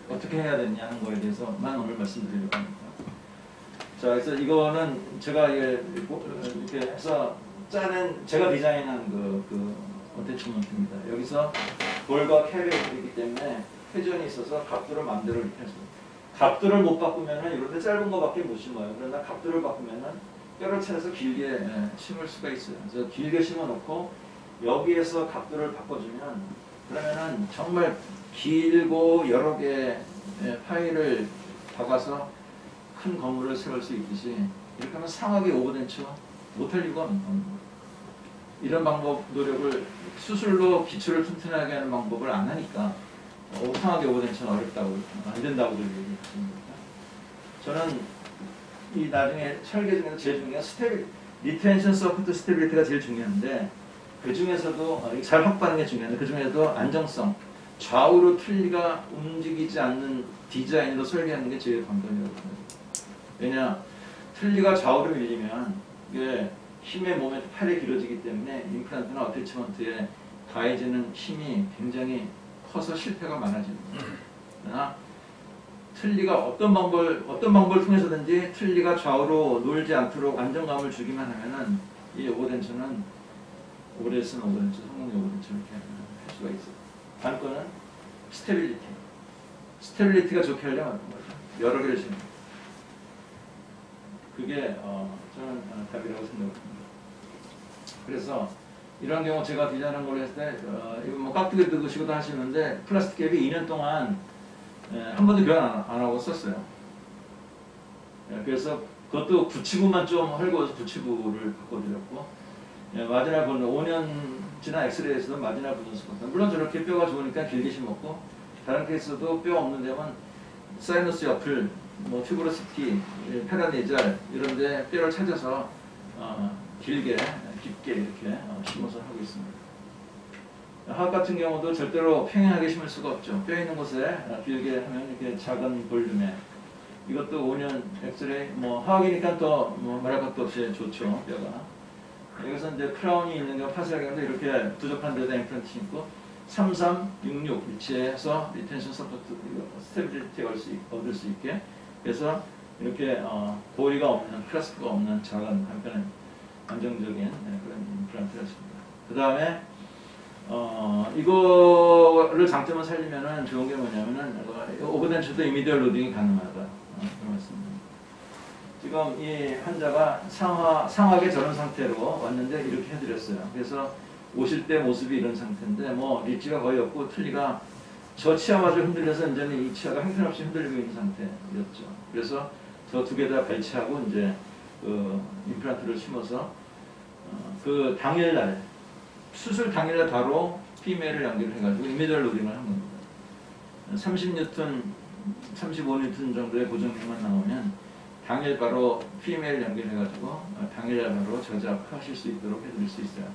[SPEAKER 1] 어떻게 해야 되냐는 거에 대해서만 오늘 말씀드리려고 합니다. 자, 그래서 이거는 제가 이렇게 해서 짜낸 제가 디자인한 그 어태치먼트입니다. 여기서 볼과 캡이 있기 때문에 회전이 있어서 각도를 마음대로 이렇게 할 수 있어요. 각도를 못 바꾸면은 이런데 짧은 거밖에 못 심어요. 그러나 각도를 바꾸면은 뼈를 차려서 길게 심을 수가 있어요. 그래서 길게 심어놓고 여기에서 각도를 바꿔주면 그러면은 정말 길고 여러 개의 파일을 박아서 큰 건물을 세울 수 있듯이 이렇게 하면 상하게 오버덴처 못할 이유가 없는 거예요. 이런 방법 노력을 수술로 기초를 튼튼하게 하는 방법을 안 하니까 상하게 오버덴처는 어렵다고 안 된다고 얘기했습니다. 저는 이 나중에 설계 중에서 제일 중요한 리텐션 서포트 스테빌리티가 제일 중요한데 그 중에서도 잘 확보하는 게 중요한데 그 중에서도 안정성, 좌우로 틀니가 움직이지 않는 디자인으로 설계하는 게 제일 관건이라고 생각합니다. 왜냐 틀니가 좌우로 밀리면 이게 힘의 몸에 팔이 길어지기 때문에 임플란트나 어태치먼트에 가해지는 힘이 굉장히 커서 실패가 많아집니다. 그러나 틀니가 어떤 방법을 통해서든지 틀니가 좌우로 놀지 않도록 안정감을 주기만 하면은 이 오버덴처는 오래 쓴 오버덴처, 성공의 오버덴처 이렇게 할 수가 있어요. 관건은 스테빌리티. 스테빌리티가 좋게 하려면 어떤 거죠? 여러 개를 심는 거죠. 그게 저는 답이라고 생각합니다. 그래서 이런 경우 제가 디자인한 걸 했을 때 이거 뭐 깍두기 뜯으시고도 하시는데 플라스틱 캡이 2년 동안 한 번도 교환 안 하고 썼어요. 그래서 그것도 붙이부만 좀 헐거워서 붙이부를 바꿔드렸고 마지막 부분 5년 지난 엑스레이에서도 마지막 부분 쓰거든요. 물론 저렇게 뼈가 좋으니까 길게 심었고 다른 케이스도 뼈 없는 데면 사이너스 옆을 뭐 튜브로시티, 페라네잘 이런데 뼈를 찾아서 길게 깊게 이렇게 심어서 하고 있습니다. 하악 같은 경우도 절대로 평행하게 심을 수가 없죠. 뼈 있는 곳에 길게 하면 이렇게 작은 볼륨에 이것도 5년 엑스레이 뭐 하악이니까 또 뭐 말할 것도 없이 좋죠 뼈가. 여기서 이제 크라운이 있는 경우 파스라기 하는데 이렇게 부족한 데다 임플란트 심고 3366 위치에서 리텐션 서포트 스테빌리티 얻을 수 있게 그래서 이렇게 고리가 없는 클래스프가 없는 작은 한편의 안정적인 그런 임플란트를 했습니다. 그 다음에 이거를 장점을 살리면은 좋은 게 뭐냐면은 오버덴처도 이미디얼 로딩이 가능하다. 그런 말씀입니다. 지금 이 환자가 상하게 저런 상태로 왔는데 이렇게 해드렸어요. 그래서 오실 때 모습이 이런 상태인데 뭐 리치가 거의 없고 틀니가 저 치아마저 흔들려서 이제는 이 치아가 형편없이 흔들리고 있는 상태였죠. 그래서 저 두 개 다 배치하고 이제 임플란트를 심어서 그 당일날 수술 당일날 바로 피메를 연결해가지고 이미디얼 로딩을 한 겁니다. 30뉴턴, 35뉴턴 정도의 고정력만 나오면 당일 바로 피메를 연결해가지고 당일날 바로 저작하실 수 있도록 해드릴 수 있어요.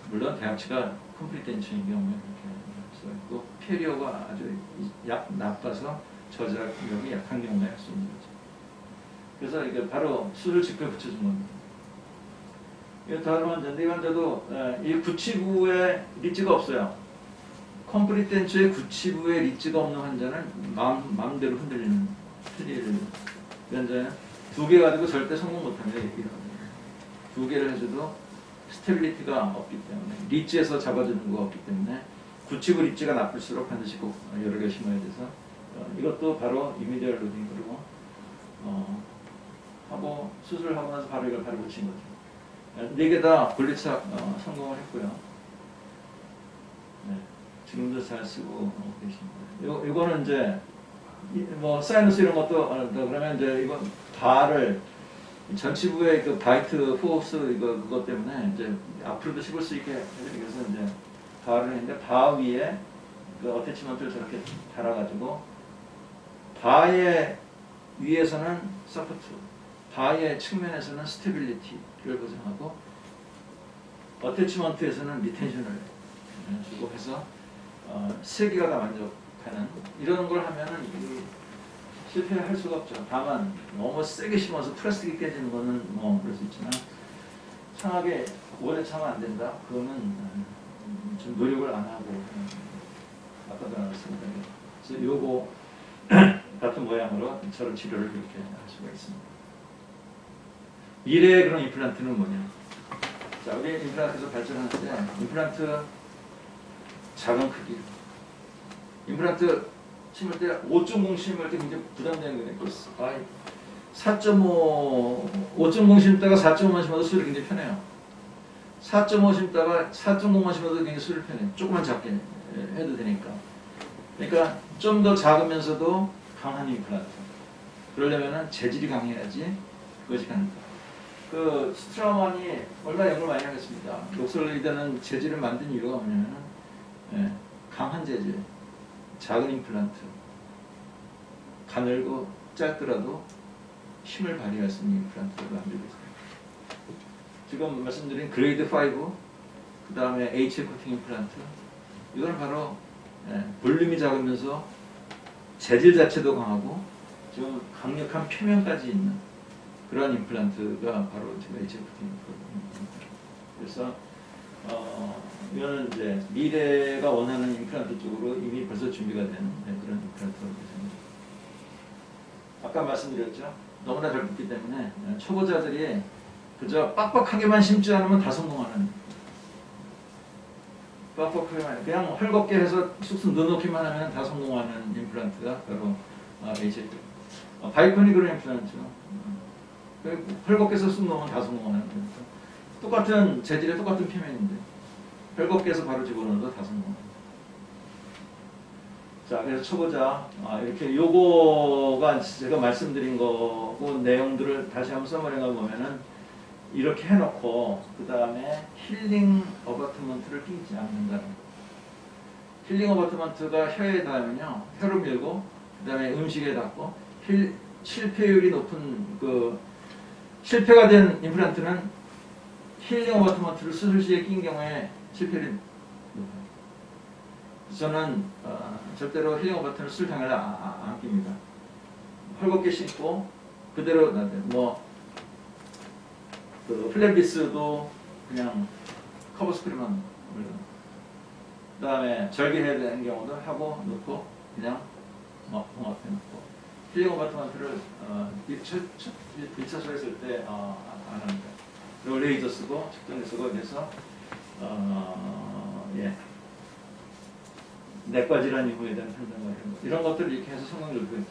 [SPEAKER 1] 물론 대학치가 컴플리트 텐션인 경우에 그렇게 할 수가 있고 페리어가 아주 나빠서 저작력이 약한 경우에 할 수 있는 거죠. 그래서 이게 바로 수술 직후에 붙여준 겁니다. 이 다른 환자인데 이 환자도 이 구치부에 리치가 없어요. 컴플리트 텐션의 구치부에 리치가 없는 환자는 마음대로 흔들리는 트릴 환자는 2개 가지고 절대 성공 못합니다. 두 개를 해줘도 스테빌리티가 없기 때문에 리치에서 잡아주는 거 없기 때문에 구치부 리치가 나쁠수록 반드시 꼭 여러 개 심어야 돼서 이것도 바로 이미디얼 로딩으로 하고 수술하고 나서 바로 이걸 바로 붙인 거죠. 4개 다 분리착 성공을 했고요. 네, 지금도 잘 쓰고 계십니다. 이거는 이제 뭐 사이너스 이런 것도 그러면 이제 이건 바를 전치부의 그 바이트 포스 그것 때문에 이제 앞으로도 씹을 수 있게 해서 이제 바를 했는데 바 위에 그 어태치먼트를 저렇게 달아가지고 바의 위에서는 서포트, 바의 측면에서는 스테빌리티를 보장하고 어태치먼트에서는 리텐션을 주고 해서 3개가 다 만족하는 이런 걸 하면은 실패할 수가 없죠. 다만 너무 세게 심어서 플라스틱이 깨지는 거는 뭐 그럴 수 있지만 창하게 오래 참으면 안 된다. 그거는 좀 노력을 안 하고 아까도 나왔습니다. 그래서 요거 같은 모양으로 저런 치료를 이렇게 할 수가 있습니다. 미래의 그런 임플란트는 뭐냐? 자, 우리 임플란트에서 발전하는데 임플란트 작은 크기. 임플란트 심을 때 5.0 심을 때 굉장히 부담되는 거예요. 4.5, 5.0 심다가 4.5만 심어도 수율이 굉장히 편해요. 4.5 심다가 4.0만 심어도 굉장히 수율이 편해요. 조금만 작게 해도 되니까. 그러니까 좀 더 작으면서도 강한 임플란트. 그러려면 재질이 강해야지 그것이 가능합니다. 그 스트라우만이 얼마나 연구를 많이 하겠습니다. 록슬리드는 재질을 만든 이유가 뭐냐면 강한 재질. 작은 임플란트, 가늘고 짧더라도 힘을 발휘할 수 있는 임플란트를 만들고 있습니다. 지금 말씀드린 그레이드 5, 그 다음에 HA 코팅 임플란트, 이거는 바로 볼륨이 작으면서 재질 자체도 강하고 좀 강력한 표면까지 있는 그런 임플란트가 바로 지금 HA 코팅 임플란트입니다. 그래서 이거는 이제 미래가 원하는 임플란트 쪽으로 이미 벌써 준비가 된 그런 임플란트라고 생각합니다. 아까 말씀드렸죠. 너무나 잘 붙기 때문에 초보자들이 그저 빡빡하게만 심지 않으면 다 성공하는. 빡빡하게만 그냥 헐겁게 해서 쑥쑥 넣어놓기만 하면 다 성공하는 임플란트가 바로 HA. 바이코니 그런 임플란트. 헐겁게 해서 쑥 넣으면 다 성공하는 임플란트. 똑같은 재질의 똑같은 표면인데 헐겁게 해서 바로 집어넣어도 다 성공합니다. 자, 그래서 초보자 이렇게 요거가 제가 말씀드린 거고 내용들을 다시 한번 써머리가 보면은 이렇게 해놓고 그 다음에 힐링 어바트먼트를 끼지 않는다는 거. 힐링 어바트먼트가 혀에 닿으면요 혀를 밀고 그 다음에 음식에 닿고 실패율이 높은 그 실패가 된 임플란트는 힐링 어바트먼트를 수술 시에 낀 경우에 실패율이 높아요. 저는 절대로 힐링 어바트먼트를 수술 당일 안 낍니다. 헐겁게 씻고 그대로 그 플랫비스도 그냥 커버 스크린만 올려. 그 다음에 절개해야 되는 경우도 하고 넣고 그냥 봉합해 놓고 힐링 어바트먼트를 1차 수술했을 때 안 합니다. 그리고 레이저 쓰고 측정기 쓰고 해서 내과 질환 이후에 대한 판단과 이런 것들을 이렇게 해서 성공률을 높여요.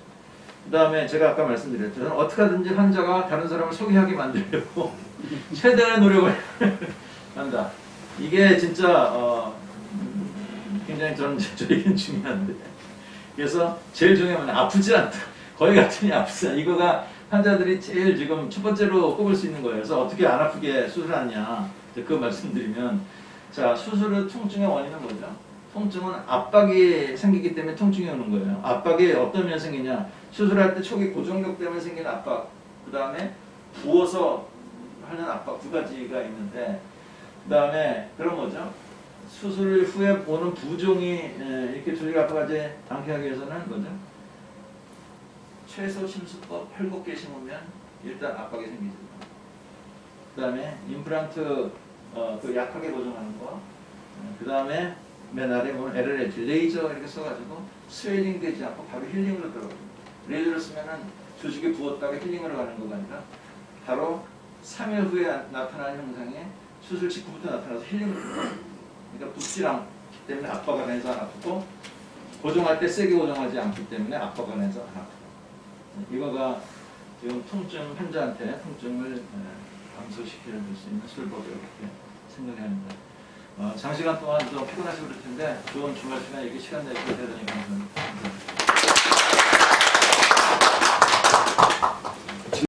[SPEAKER 1] 그 다음에 제가 아까 말씀드렸죠. 저는 어떻게 하든지 환자가 다른 사람을 소개하게 만들려고 최대한의 노력을 한다. 이게 진짜 굉장히 저에게는 중요한데. 그래서 제일 중요한 건 아프지 않다. 거의 같으니 아프지 않다. 이거가 환자들이 제일 지금 첫 번째로 꼽을 수 있는 거예요. 그래서 어떻게 안 아프게 수술하냐 이제 그 말씀드리면 자 수술의 통증의 원인은 뭐죠? 통증은 압박이 생기기 때문에 통증이 오는 거예요. 압박이 어떤 면 생기냐? 수술할 때 초기 고정력 때문에 생기는 압박, 그 다음에 부어서 하는 압박 두 가지가 있는데, 그 다음에 그런 거죠. 수술 후에 오는 부종이 이렇게 조직 압박하지 않게 하기 위해서는 뭐죠? 최소 심수법 혈곡계 심으면 일단 압박이 생기죠. 그 다음에 임플란트 그 약하게 고정하는 거, 그 다음에 맨 아래 보면 LLH 레이저 이렇게 써가지고 스웨링 되지 않고 바로 힐링으로 들어가요. 레이저를 쓰면은 조직이 부었다가 힐링으로 가는 거가 아니라 바로 3일 후에 나타나는 현상이 수술 직후부터 나타나서 힐링으로 들어가요. 그러니까 붓질 않기 때문에 압박 안에서 안 아프고 고정할 때 세게 고정하지 않기 때문에 압박 안에서 안 아프고, 이거가 지금 통증 환자한테 통증을 감소시킬 수 있는 수술법이라고 이렇게 생각해야 합니다. 장시간 동안 좀 피곤하시고 그럴 텐데 좋은 주말 시간에 이렇게 시간 내주셔서 대단히 감사합니다.